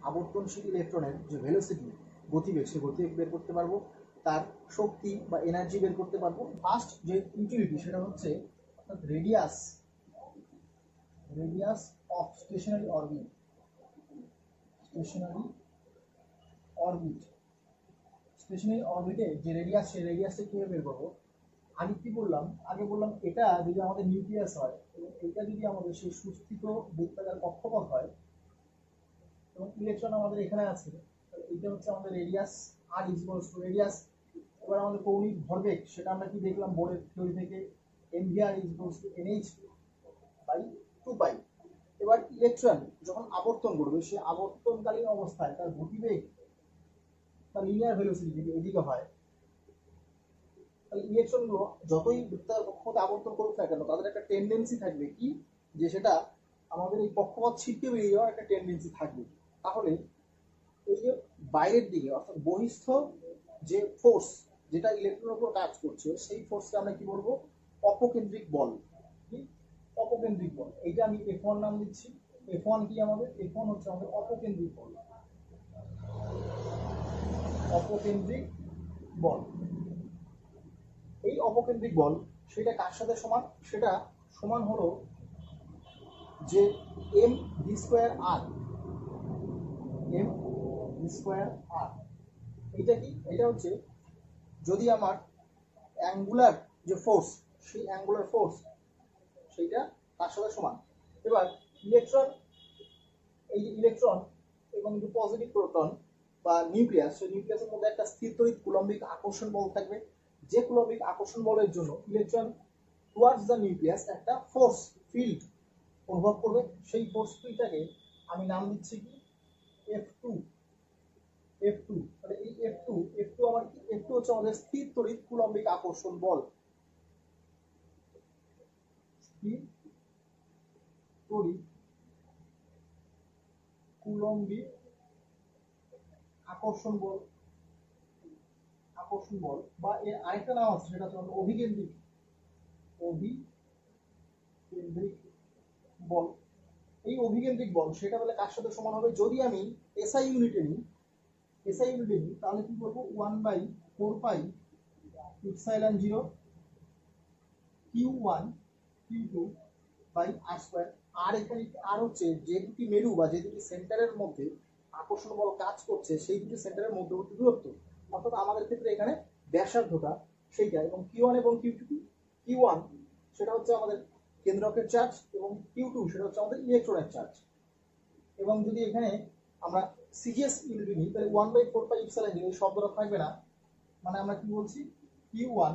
আবর্তনশীল ইলেকট্রনের যে ভেলোসিটি, গতিবেগ, সেই গতিবেগ বের করতে পারবো। তার শক্তি বা এনার্জি বের করতে পারবো। ফার্স্ট যে ইউটিলিটি, সেটা হচ্ছে radius of stationary orbit. Stationary অরবিটে যে রেডিয়াস, সেই রেডিয়াসটা কিভাবে বের করবো? আমি কি বললাম, আগে বললাম এটা যদি আমাদের নিউক্লিয়াস হয় এবং এটা যদি আমাদের সেই সুস্থিত বৃত্তাকার কক্ষপথ হয় এবং ইলেকট্রন আমাদের এখানে আছে, এটা হচ্ছে আমাদের রেডিয়াস, আর ইকুয়ালস টু রেডিয়াস। এবার আমাদের কৌণিক ভরবেগ, সেটা আমরা কি দেখলাম বোরের থিওরি থেকে, mvr ইকুয়ালস টু nh/2π। এবার ইলেকট্রন যখন আবর্তন করবে, সেই আবর্তনকালীন অবস্থায় তার গতিবেগ বা লিনিয়ার ভেলোসিটি যদি এদিকে হয়, তাহলে ইলেকট্রনগুলো যতই বৃত্তাকার কক্ষপথে আবর্তন করুক না কেন, তাদের একটা টেন্ডেন্সি থাকবে কি, যে সেটা আমাদের এই কক্ষপথ ছিটকে বেরিয়ে যাওয়ার একটা টেন্ডেন্সি থাকবে। তাহলে এই যে বাইরের দিকে, অর্থাৎ বহিস্থ যে ফোর্স, যেটা ইলেকট্রনের উপর কাজ করছে, সেই ফোর্সকে আমরা কি বলবো, অপকেন্দ্রিক বল। কি অপকেন্দ্রিক বল, এইটা আমি F1 নাম দিচ্ছি। F1 কি আমাদের, F1 হচ্ছে আমাদের অপকেন্দ্রিক বল। অপকেন্দ্রিক বল, এই অপকেন্দ্রিক বল সেটা কার সাথে সমান, সেটা সমান হলো যে mv²r। এটা কি, এটা হচ্ছে যদি আমার অ্যাঙ্গুলার যে ফোর্স, সেই অ্যাঙ্গুলার ফোর্স সেইটা তার সাথে সমান। এবার ইলেকট্রন, এই যে ইলেকট্রন এবং যে পজিটিভ প্রোটন বা নিউক্লিয়াস, সেই নিউক্লিয়াসের মধ্যে একটা স্থির তড়িৎ কুলম্বিক আকর্ষণ বল থাকবে, যে কুলম্বিক আকর্ষণ বলের জন্য ইলেকট্রন টুয়ার্ডস দ্য নিউক্লিয়াস একটা ফোর্স ফিল্ড অনুভব করবে। সেই ফোর্স ফিল্ডটাকে আমি নাম দিচ্ছি কি, F2। তাহলে এই F2 আমার কি, F2 হচ্ছে আমাদের স্থির তড়িৎ কুলম্বিক আকর্ষণ বল। স্থির তড়িৎ কুলম্বিক আকর্ষণ বল বা এর আরেকটা নাম আছে, সেটা হচ্ছে অভিকেন্দ্রিক বল। এই অভিকেন্দ্রিক বল সেটা বলে কার সাথে সমান হবে, যদি আমি এসআই ইউনিটে নিই, তাহলে কি করবো, 1/4πε0 Q1 Q2/r²। আর এখানে আর হচ্ছে যে দুটি মেরু বা যে দুটি সেন্টারের মধ্যে আকর্ষণ বল কাজ করছে, সেই দুটি সেন্টারের মধ্যবর্তী দূরত্ব, অর্থাৎ আমাদের ক্ষেত্রে এখানে ব্যাসার্ধটা সেইটা, এবং Q1 এবং Q2, Q1 সেটা হচ্ছে আমাদের কেন্দ্রকের চার্জ এবং Q2 সেটা হচ্ছে আমাদের ইলেকট্রনের চার্জ। এবং যদি এখানে আমরা সিজিএস ইউনিট নিই, তাহলে 1/4πε0 এই শব্দটা থাকবে না, মানে আমরা কি বলছি, Q1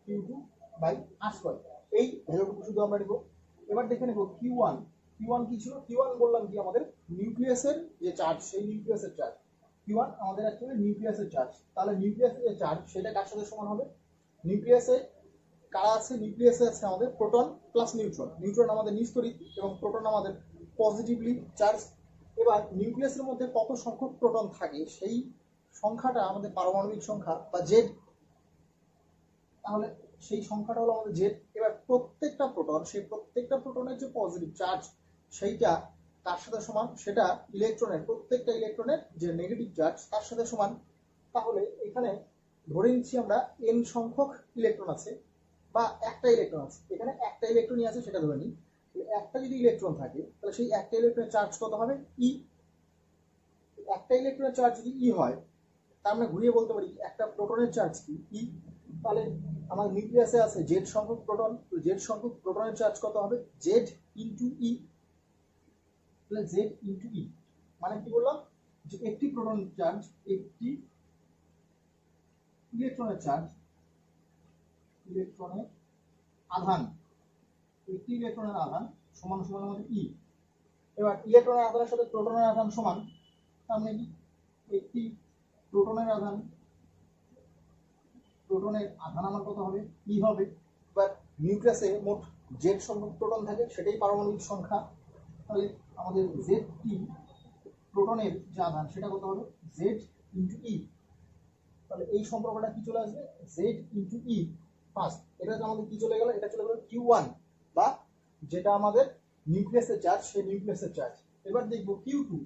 Q2/r²। এই ভ্যালুটুকু শুধু আমরা নিব। এবার দেখে নেব Q1 কি ছিল, Q1 বললাম কি আমাদের নিউক্লিয়াসের যে চার্জ, সেই নিউক্লিয়াসের চার্জ। Q1 আমাদের অ্যাকচুয়ালি নিউক্লিয়াসের চার্জ। তাহলে নিউক্লিয়াসের যে চার্জ, সেটা কার সাথে সমান হবে, নিউক্লিয়াসে কারা আছে, নিউক্লিয়াসে আছে আমাদের প্রোটন প্লাস নিউট্রন। নিউট্রন আমাদের নিস্তড়িত এবং প্রোটন আমাদের পজিটিভলি চার্জ। এবার নিউক্লিয়াসের মধ্যে কত সংখ্যক প্রোটন থাকে, সেই সংখ্যাটা আমাদের পারমাণবিক সংখ্যা বা জেড। তাহলে সেই সংখ্যাটা হলো আমাদের জেড। এবার প্রত্যেকটা প্রোটন, সেই প্রত্যেকটা প্রোটনের যে পজিটিভ চার্জ সেইটা তার সাথে সমান, সেটা ইলেকট্রনের, প্রত্যেকটা ইলেকট্রনের যে নেগেটিভ চার্জ তার সাথে সমান। তাহলে এখানে ধরে নিচ্ছি আমরা এন সংখ্যক ইলেকট্রন আছে বা একটা ইলেকট্রন আছে, এখানে একটা ইলেকট্রনই আছে সেটা ধরে নিই। একটা যদি ইলেকট্রন থাকে তাহলে সেই একটা ইলেকট্রনের চার্জ কত হবে? ই। একটা ইলেকট্রনের চার্জ যদি ই হয়, তার আমরা ঘুরিয়ে বলতে পারি একটা প্রোটনের চার্জ কি? ই। তাহলে আমার নিউক্লিয়াসে আছে জেড সংখ্যক প্রোটন, জেড সংখ্যক প্রোটনের চার্জ কত হবে? জেড ইন্টু ই। তাহলে জেড ইন্টু ই মানে কি বললাম, যে একটি প্রোটন চার্জ, একটি ইলেকট্রনের চার্জ, ইলেকট্রনের আধান, একটি ইলেকট্রনের আধান সমান সমান আমাদের ই। এবার ইলেকট্রনের আধানের সাথে প্রোটনের আধান সমান, তার মানে কি একটি প্রোটনের আধান, প্রোটনের আধান আমার কত হবে? ই হবে। এবার নিউক্লিয়াসে মোট জেড সংখ্যক প্রোটন থাকে, সেটাই পারমাণবিক সংখ্যা। তাহলে আমাদের জেড টি প্রোটনের যে আধান সেটা কত হবে? জেড ইন্টু ই। তাহলে এই সম্পর্কটা কি চলে আসবে? জেড ইন্টু ই ফার্স্ট, এটা যে আমাদের কি চলে গেল? এটা চলে গেল কিউ ওয়ান, বা যেটা আমাদের নিউক্লিয়াসের চার্জ, সেই নিউক্লিয়াসের চার্জ। এবার দেখবো কিউ টু।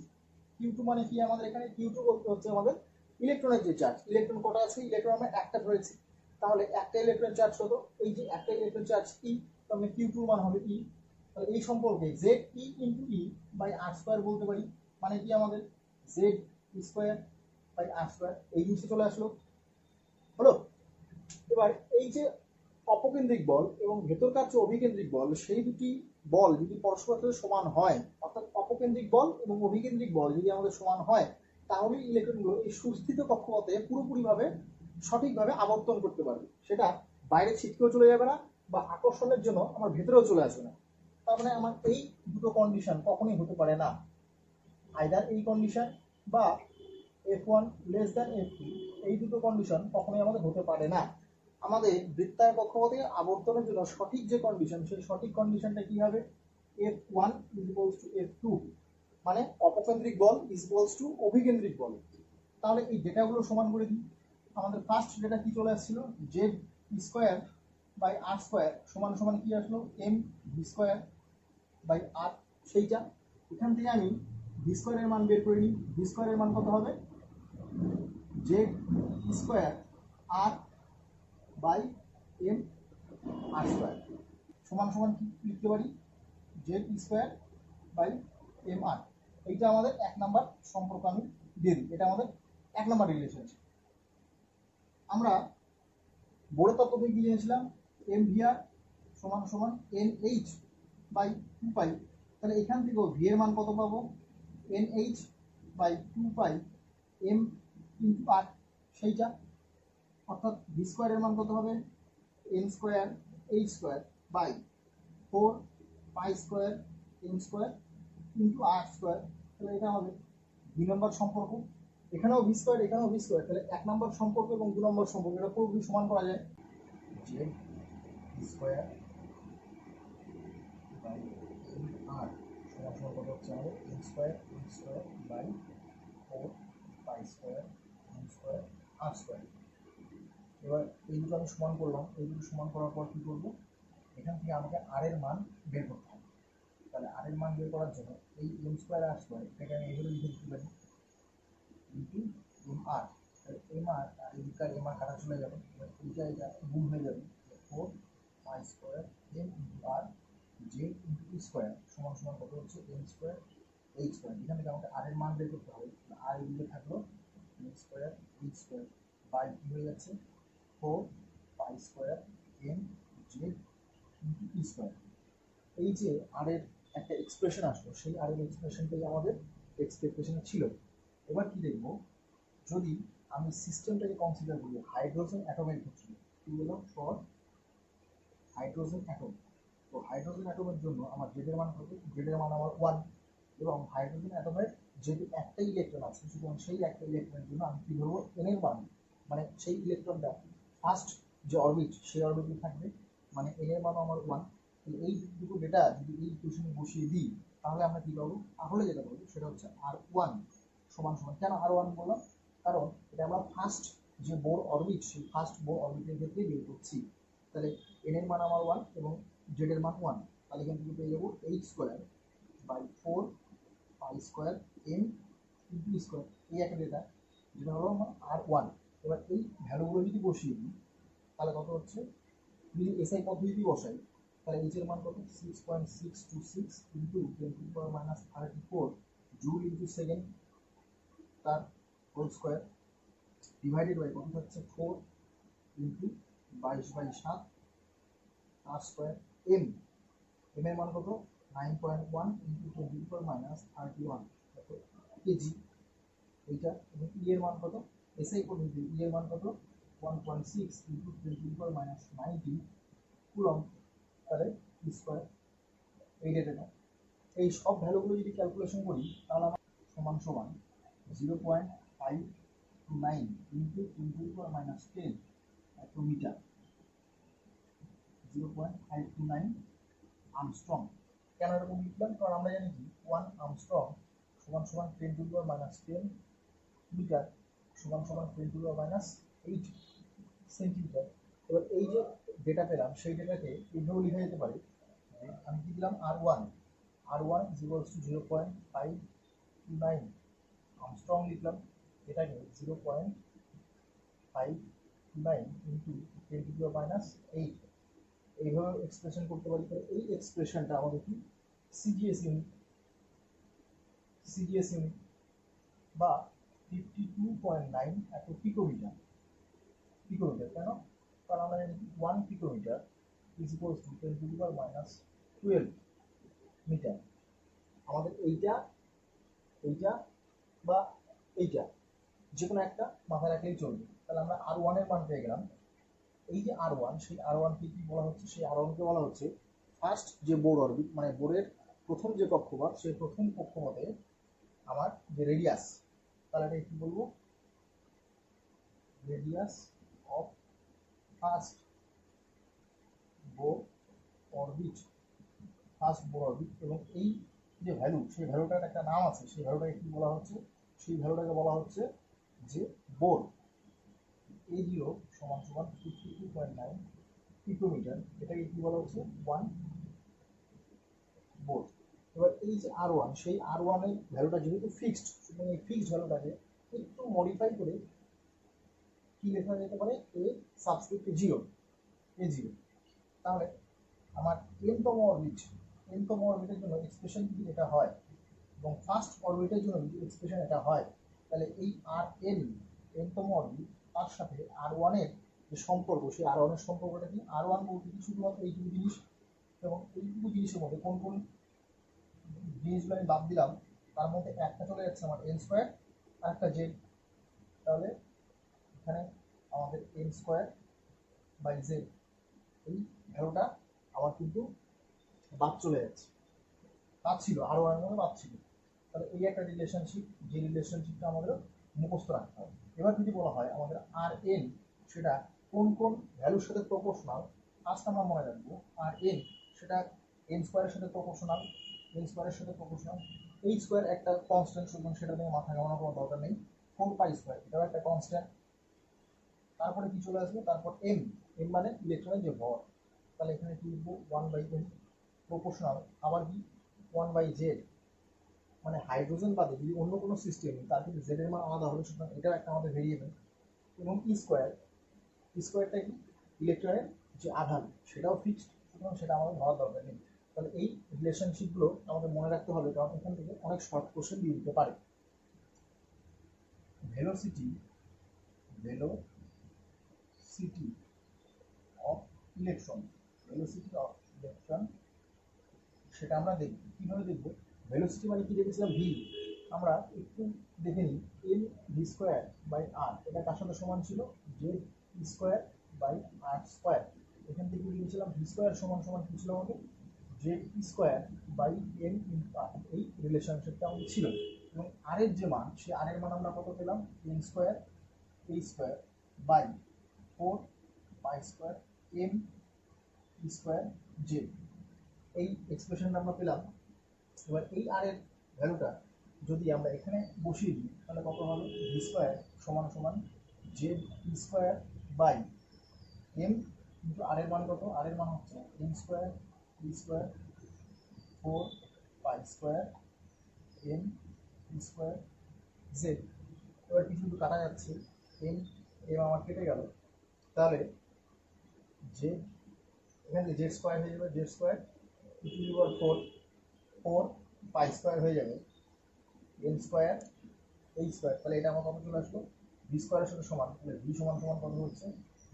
কিউ টু মানে কি? আমাদের এখানে কিউ টু বলতে হচ্ছে আমাদের ইলেকট্রনের যে চার্জ। ইলেকট্রন কটা আছে? ইলেকট্রন আমরা একটা ধরেছি, তাহলে একটা ইলেকট্রন চার্জ কত? এই যে একটা ইলেকট্রন চার্জ ই, তাহলে কিউ টু মান হবে ই। তাহলে এই সম্পর্কে Z E into E by R square বলতে পারি, মানে কি আমাদের Z square by R square. এই জিনিসটা চলে আসলো, হলো। এবার এই যে অপকেন্দ্রিক বল এবং ভেতরকার যে অভিকেন্দ্রিক বল, সেই দুটি বল যদি পরস্পরের সাথে সমান হয়, অর্থাৎ অপকেন্দ্রিক বল এবং অভিকেন্দ্রিক বল যদি আমাদের সমান হয়, তাহলে ইলেকট্রনগুলো এই সুস্থিত কক্ষপথে পুরোপুরিভাবে সঠিকভাবে আবর্তন করতে পারবে। সেটা বাইরে ছিটকেও চলে যাবে না, বা আকর্ষণের জন্য আমার ভেতরেও চলে আসবে না। তার মানে আমার এই দুটো কন্ডিশন কখনোই হতে পারে না, আইদার এই কন্ডিশন বা F1 লেস দ্যান F2, এই দুটো কন্ডিশন কখনোই আমাদের হতে পারে না। আমাদের বৃত্তাকার কক্ষপথে আবর্তনের জন্য সঠিক যে কন্ডিশন, সেই সঠিক কন্ডিশনটা কি হবে? F1 is equals two F2, মানে অপকেন্দ্রিক বল ইজ ইকুয়ালস টু অভিকেন্দ্রিক বল। তাহলে এই ডেটাগুলো সমান করে দিই। আমাদের ফার্স্ট ডেটা কি চলে আসছিল? Z square by R square সমান সমান কি আসলো? M V square by R. সেইটা এখান থেকে আমি ভি স্কোয়ারের মান বের করে নিই। ভি স্কোয়ারের মান কত হবে? Z square R by M R square সমান সমান কি লিখতে পারি? Z square by M R. এইটা আমাদের এক নাম্বার সম্পর্ক আমি দিয়ে দিই, এটা আমাদের এক নাম্বার রিলেশনশিপ। আমরা বোর্ডের তত্ত্ব থেকে কি জেনেছিলাম? এম ভি আর সমান সমান n h by two pi. তাহলে এখান থেকেও ভি এর মান কত পাবো? N h by two pi m into r, সেইটা। অর্থাৎ ভি স্কোয়ারের মান কত হবে? N square H square by four pi square M square into r square. তাহলে এটা হবে 2 নম্বর সম্পর্ক। এখানেও ভি স্কোয়ার, এখানেও ভি স্কোয়ার, তাহলে 1 নম্বর সম্পর্ক এবং 2 নম্বর সম্পর্ক এটা পুরোপুরি সমান করা যায়। Z square by M R সমান সমান কত হচ্ছে আমাদের? N square by four pi square M square R square. এবার এই দুটো আমি সমান করলাম, এই দুটো সমান করার পর কি করবো? এখান থেকে আমাকে আর এর মান বের করতে হবে। তাহলে আর এর মান বের করার জন্য এই এম স্কোয়ার আর স্কোয়ার এটাকে আমি এইভাবে লিখে দিতে পারি ইন্টু এম আর। তাহলে এম আর আর এদিককার এম আর কাটা চলে যাবে, এইটা এটা গুণ হয়ে যাবে। Four pi square M into r j into square সমান সমান কত হচ্ছে? M square H square. এখান থেকে আমাকে আর এর মান বের করতে হবে। আর এদিকে থাকলো M square H square by কি হয়ে যাচ্ছে? Four pi square M J into E square. এই যে আর এর একটা এক্সপ্রেশন আসলো, সেই আর এর এক্সপ্রেশনটাই আমাদের এক্সপেকটেশন ছিল। এবার কি দেখবো? যদি আমি সিস্টেমটাকে কনসিডার করি হাইড্রোজেন অ্যাটমের ক্ষেত্রে, কি হলো? For hydrogen atom. তো হাইড্রোজেন অ্যাটমের জন্য আমার জেডের মান কত? জেডের মান আমার 1, এবং হাইড্রোজেন অ্যাটমের যেহেতু একটা ইলেকট্রন আছে, সুতরাং সেই একটা ইলেকট্রনের জন্য আমি কি ধরবো? এন এর মান, মানে সেই ইলেকট্রনটা ফার্স্ট যে অরবিট, সেই অরবিটে থাকবে, মানে এন এর মানও আমার 1। এই দুটো ডেটা যদি এই ইকুয়েশনে বসিয়ে দিই, তাহলে আমরা কি পাবো? তাহলে যেটা বলবো সেটা হচ্ছে আর1 সমান সমান, কেন আর1 বললাম? কারণ এটা আমরা ফার্স্ট যে বোর অরবিট, সেই ফার্স্ট বোর অরবিটের ক্ষেত্রে বের করছি। তাহলে এন এর মান আমার 1 এবং জেড এর মান 1, তাহলে এখান থেকে পেয়ে যাবো H square by 4 pi square M into square. এই একটা ডেটা যেটা হলো আমার R1। এবার এই ভ্যালুগুলো যদি বসিয়ে দিই তাহলে কত হচ্ছে, যদি এসআই পদ্ধতি বসাই তাহলে এইচ এর মান কত 6.626 ইন্টু 10⁻34 জুল ইন্টু সেকেন্ড তার হোল স্কোয়ার ডিভাইডেড বাই কত হচ্ছে 4 ইন্টু 22/7 তার স্কোয়ার এম। এম এর মান কত 9.1 ইন্টু 10⁻31 কেজি এইটা। এবং ই এর মান কত, এসআই পদ্ধতি ই এর মান কত 1.6 ইন্টু 10⁻19 কুলম, তাহলে স্কোয়ার। এই ডেটাটা এই সব ভ্যালুগুলো যদি ক্যালকুলেশন করি তাহলে আমার সমান সমান 0.529 ইন্টু 10⁻10 মিটার, 0.529 আর্মস্ট্রং। কেন এরকম লিখলাম, কারণ আমরা জানি কি 1 আর্মস্ট্রং সমান সমান 10⁻10 মিটার সমান সমান 10⁻8 সেন্টিমিটার। এবার এই যে ডেটা পেলাম সেই ডেটাকে এইভাবে লেখা যেতে পারে, আমি কি দিলাম R1 is equals to 0.529 Armstrong লিখলাম, এটাকে 0.529 ইন্টু 10⁻8 এইভাবে এক্সপ্রেশন করতে পারি। এই এক্সপ্রেশনটা আমাদের কি সিজিএস ইউনিট বা 52.9 এত পিকোমিটার। কেন, কারণ আমরা জানি 1 picometre is equals to 10⁻12 metre. আমাদের এইটা বা এইটা যে কোনো একটা মাথায় রাখলেই চলবে। তাহলে আমরা R1 এর মান পেয়ে গেলাম। এই যে R1, সেই R1 কে কি বলা হচ্ছে, সেই R1 কে বলা হচ্ছে ফার্স্ট যে বোর অরবিট, মানে বোরের প্রথম যে কক্ষপথ, সেই প্রথম কক্ষপথে আমার যে রেডিয়াস, তাহলে এটা কি বলবো, radius of first Bohr orbit. এবং এই যে ভ্যালু, সেই ভ্যালুটার একটা নাম আছে, সেই ভ্যালুটাকে কি বলা হচ্ছে, সেই ভ্যালুটাকে বলা হচ্ছে যে বোর। A0 সমান সমান 52.9 পিকোমিটার, এটাকে কি বলা হচ্ছে 1 বোর। এবার এই যে R1, সেই R1 এর ভ্যালুটা যেহেতু ফিক্সড, সুতরাং এই ফিক্সড ভ্যালুটাকে একটু মডিফাই করে কি লেখা যেতে পারে, এ সাবস্ক্রিপ্ট 0, A0। তাহলে আমার এনতম অরবিটের জন্য এক্সপ্রেশন যদি এটা হয় এবং ফার্স্ট অরবিটের জন্য যদি এক্সপ্রেশন এটা হয়, তাহলে এই এনতম অরবিট তার সাথে R1 এর যে সম্পর্ক, সেই R1 এর সম্পর্কটা কি, R1 বলতে কি শুধুমাত্র এইটুকু জিনিস, এবং এইটুকু জিনিসের মধ্যে কোন কোন জিনিসগুলো আমি বাদ দিলাম, তার মধ্যে একটা চলে যাচ্ছে আমার এন স্কোয়ার আর একটা জেড। তাহলে এখানে আমাদের এন স্কোয়ার বাই জেড এই ভ্যালুটা আমার কিন্তু বাদ চলে যাচ্ছে, বাদ ছিল R1 এর মধ্যে বাদ ছিল। তাহলে এই একটা রিলেশনশিপ, যে রিলেশনশিপটা আমাদের মুখস্থ রাখতে হবে। এবার যদি বলা হয় আমাদের Rn সেটা কোন কোন ভ্যালুর সাথে প্রপোর্শনাল, ফার্স্ট আমরা মনে রাখবো Rn সেটা n স্কোয়ারের সাথে প্রপোর্শনাল, এইচ স্কোয়ার একটা কনস্ট্যান্ট, সুতরাং সেটা নিয়ে মাথা ঘামানোর কোনো দরকার নেই। 4 পাই স্কোয়ার এটাও একটা কনস্ট্যান্ট। তারপরে কি চলে আসবে, তারপর এম মানে ইলেকট্রনের যে ভর, তাহলে এখানে কি লিখবো 1/n প্রপোর্শনাল, আবার কি 1/z, মানে হাইড্রোজেন বাদে যদি অন্য কোনো সিস্টেম তার কিন্তু জেড এর মান আলাদা হবে, সুতরাং এটাও একটা আমাদের ভেরিয়েবল। এবং স্কোয়ারটা কি ইলেকট্রনের যে আধান, সেটাও ফিক্সড, সুতরাং সেটা আমাদের ধরার দরকার নেই। তাহলে এই রিলেশনশিপগুলো আমাদের মনে রাখতে হবে, কারণ এখান থেকে অনেক শর্ট কোশ্চেন দিয়ে দিতে পারে। ভেলোসিটি অফ ইলেকট্রন, সেটা আমরা দেখব। কিভাবে দেখবো, ভেলোসিটি মানে কি দেখেছিলাম ভি, আমরা একটু দেখে নিই M V square by R, এটা কার সাথে সমান ছিল, Z square by R square. এখান থেকে লিখেছিলাম ভি স্কোয়ার সমান সমান কি ছিল আমাদের, Z square by M into R, এই রিলেশনশিপটা আমাদের ছিল। এবং আর এর যে মান, সেই আর এর মান আমরা কত পেলাম, n square by 4 pi square M square z, এই এক্সপ্রেশনটা আমরা পেলাম। এবার এই আর এর ভ্যালুটা যদি আমরা এখানে বসিয়ে দিই তাহলে কত হবে, ভি স্কোয়ার সমান সমান জেড স্কোয়ার বাই এম কিন্তু আর এর মান কত? আর এর মান হচ্ছে N square E square 4 pi square N square Z. এবার কিছু কিন্তু কাটা যাচ্ছে, এন এম আমার কেটে গেল, তাহলে জেড এখানে জেড স্কোয়ার হয়ে যাবে, জেড স্কোয়ার টু টু পাওয়ার 4 পাই স্কোয়ার হয়ে যাবে এন স্কোয়ার এই স্কোয়ার। তাহলে এটা আমার কত চলে আসলো? ভি স্কোয়ারের সাথে সমান। তাহলে ভি সমান সমান কত হচ্ছে?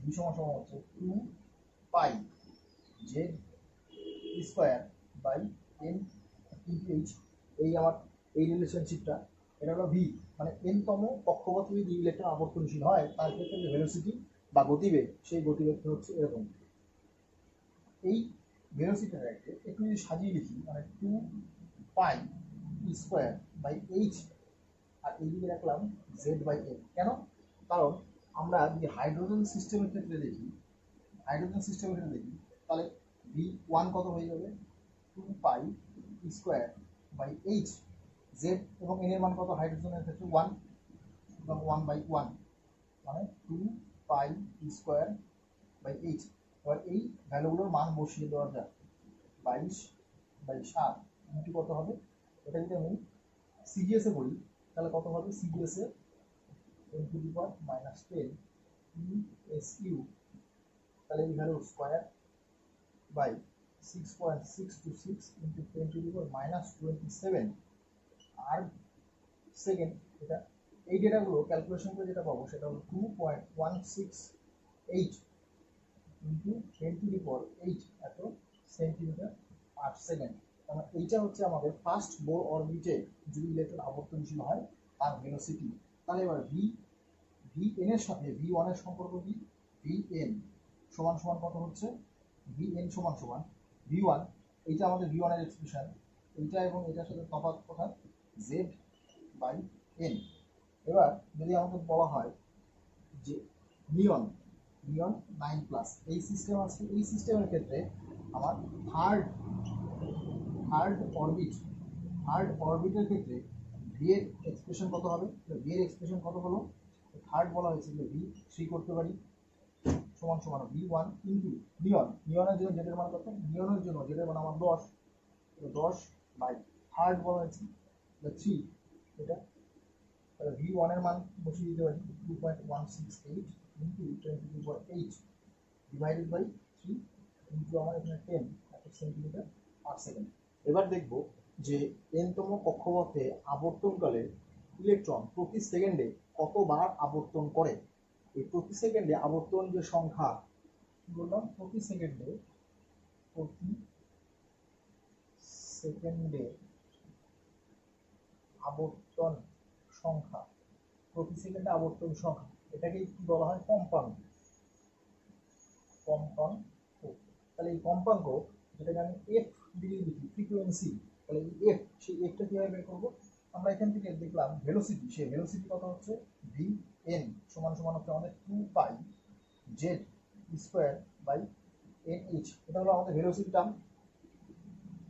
ভি সমান সমান হচ্ছে 2 pi Z square by N into H. এই আমার এই রিলেশনশিপটা, এটা হলো ভি, মানে এনতম কক্ষপথে যদি ইলেকট্রন আবর্তনশীল হয় তার ক্ষেত্রে যে ভেলোসিটি বা গতিবেগ, সেই গতিবেগটা হচ্ছে এরকম। এই ভেলোসিটিটাকে একটু যদি সাজিয়ে লিখি, মানে 2 পাই স্কোয়ার বাই এইচ, আর এইদিকে রাখলাম জেড বাই এন। কেন? কারণ আমরা যদি হাইড্রোজেন সিস্টেমের ক্ষেত্রে দেখি, তাহলে ভি ওয়ান কত হয়ে যাবে? 2 pi square by H. Z এবং এন এর মান কত হাইড্রোজেনের ক্ষেত্রে? 1 এবং 1/1, মানে 2 পাই স্কোয়ার বাই এইচ। এবার এই ভ্যালুগুলোর মান বসিয়ে দেওয়া যায়, 22/7 ইন্টু কত হবে? এটা যদি আমি সিজিএসে করি তাহলে কত হবে? সিজিএসে 10⁻⁻10 ইউ, তাহলে এই ভ্যালু স্কোয়ার বাই 6.626 ইন্টু 10⁻27 আর সেকেন্ড। এটা এই ডেটাগুলো ক্যালকুলেশন করে যেটা পাবো সেটা হলো 2.168 ইন্টু 10⁸ এত সেন্টিমিটার পার সেকেন্ড। মানে এইটা হচ্ছে আমাদের ফার্স্ট বোর অরবিটে যদি ইলেকট্রন আবর্তনশীল হয় তার ভেলোসিটি। তাহলে এবার ভি এন এর সাথে ভি ওয়ানের সম্পর্ক কি? ভি এন সমান সমান কত হচ্ছে? ভি এন সমান সমান ভি ওয়ান, এইটা আমাদের ভি ওয়ানের এক্সপ্রেশন, এইটা এবং এটার সাথে তফাৎ কোথায়? Z by n. এবার যদি আমাদের বলা হয় যে নিয়ন 9+ এই সিস্টেম আছে, এই সিস্টেমের ক্ষেত্রে আমার থার্ড অরবিটের ক্ষেত্রে ভি এর এক্সপ্রেশন কত হবে? ভি এর এক্সপ্রেশন কত হলো? থার্ড বলা হয়েছে যে ভি 3 করতে পারি সমান সমান ভি ওয়ান ইন্টু নিয়নের জন্য জেডের মান কত? নিয়নের জন্য জেডের মান আমার 10 বাই থার্ড বলা হয়েছে 3, এটা তাহলে ভি ওয়ানের মান বসিয়ে দিতে পারি 2.168 ইন্টু 10⁸ ডিভাইডেড বাই 3 ইন্টু আমার এখানে 10 সেন্টিমিটার পার সেকেন্ড। এবার দেখব যে এনতম কক্ষপথে আবর্তনকালে ইলেকট্রন প্রতি সেকেন্ডে কতবার আবর্তন করে। এই প্রতি সেকেন্ডে আবর্তন যে সংখ্যা বললাম, প্রতি সেকেন্ডে আবর্তন সংখ্যা, প্রতি সেকেন্ডে আবর্তন সংখ্যা, এটাকে কি বলা হয়? কম্পাঙ্ক। তাহলে এই কম্পাঙ্ক যেটাকে আমি এফ দিয়ে লিখি, ফ্রিকোয়েন্সি, তাহলে এই এফ, সেই এফটা কিভাবে বের করবো? আমরা এখান থেকে দেখলাম ভেলোসিটি, সেই ভেলোসিটি কত হচ্ছে? ভি এন সমান সমান হচ্ছে আমাদের 2 pi Z square by N H. এটা হলো আমাদের ভেলোসিটি টার্ম।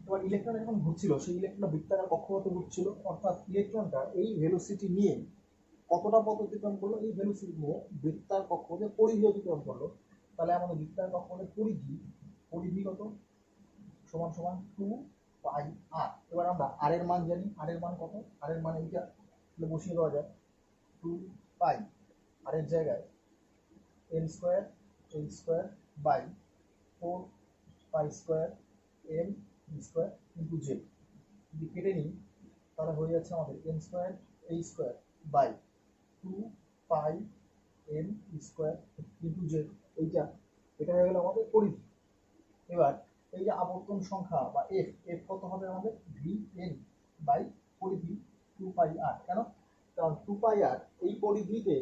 এবার ইলেকট্রন যখন ঘুরছিল, সেই ইলেকট্রনটা বৃত্তাকার কক্ষপথে ঘুরছিল, অর্থাৎ ইলেকট্রনটা এই ভেলোসিটি নিয়ে কতটা পথ অতিক্রম করলো? এই ভেলোসিটি নিয়ে বৃত্তাকার কক্ষপথে পরিধি অতিক্রম করলো। তাহলে আমাদের বৃত্তাকার কক্ষপথের পরিধি কত? সমান সমান 2 পাই আর। এবার আমরা আর এর মান জানি, আর এর মান কত? আর এর মান এইটা, তাহলে বসিয়ে দেওয়া যায় 2 পাই আর এর জায়গায় n square H square by 4 pi square M square into z. যদি কেটে নিই তাহলে হয়ে যাচ্ছে আমাদের N square H square by 2 pi m square into z. এটা হয়ে গেল আমাদের পরিধি। এবার এই যে আবর্তন সংখ্যা বা এফ কত হবে আমাদের? ভি এন বাই পরিধি 2 পাই আর। কেন? কারণ 2 পাই আর এই পরিধিতে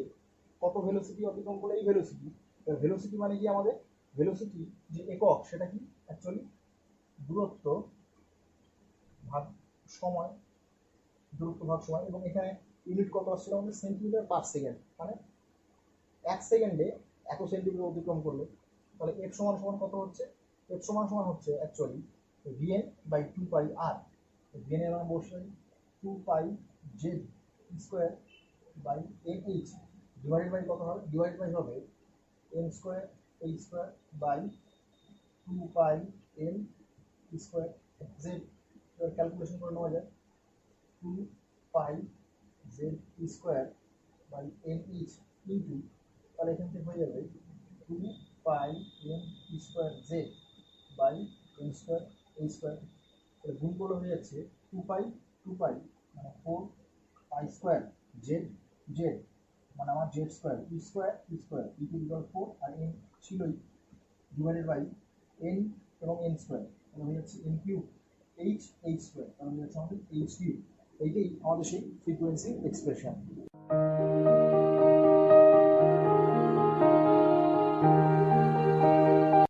কত ভেলোসিটি অতিক্রম করে? এই ভেলোসিটি মানে কি? আমাদের ভেলোসিটি যে একক সেটা কি? অ্যাকচুয়ালি দূরত্ব ভাগ সময়, এবং এখানে ইউনিট কত আসছিল আমাদের? সেন্টিমিটার পার সেকেন্ড, মানে 1 সেকেন্ডে 1 সেন্টিমিটার অতিক্রম করলো। তাহলে এফ সমান সমান কত হচ্ছে? এফ সমান সমান হচ্ছে actually V N by 2 pi R. V N এর মান বসে 2 pi Z square by N H divided by কত হবে? ডিভাইড বাই হবে N square H square by 2 pi N square Z. এবার ক্যালকুলেশন করে নেওয়া যায় 2 pi Z square by N H into, তাহলে এখান থেকে হয়ে যাবে 2 pi N square Z by N square এই স্কোয়ার। তাহলে গুণ করলে হয়ে যাচ্ছে 2 পাই মানে 4 পাই স্কোয়ার জেড জেড মানে আমার জেড স্কোয়ার স্কোয়ার ইকুয়াল 4 আর এন ছিলই ডিভাইডেড বাই এন এবং এন স্কোয়ার, তাহলে হয়ে যাচ্ছে এন কিউব এইচ স্কোয়ার, তাহলে হয়ে যাচ্ছে আমাদের এইচ কিউব। এইটাই আমাদের সেই ফ্রিকোয়েন্সি এক্সপ্রেশন।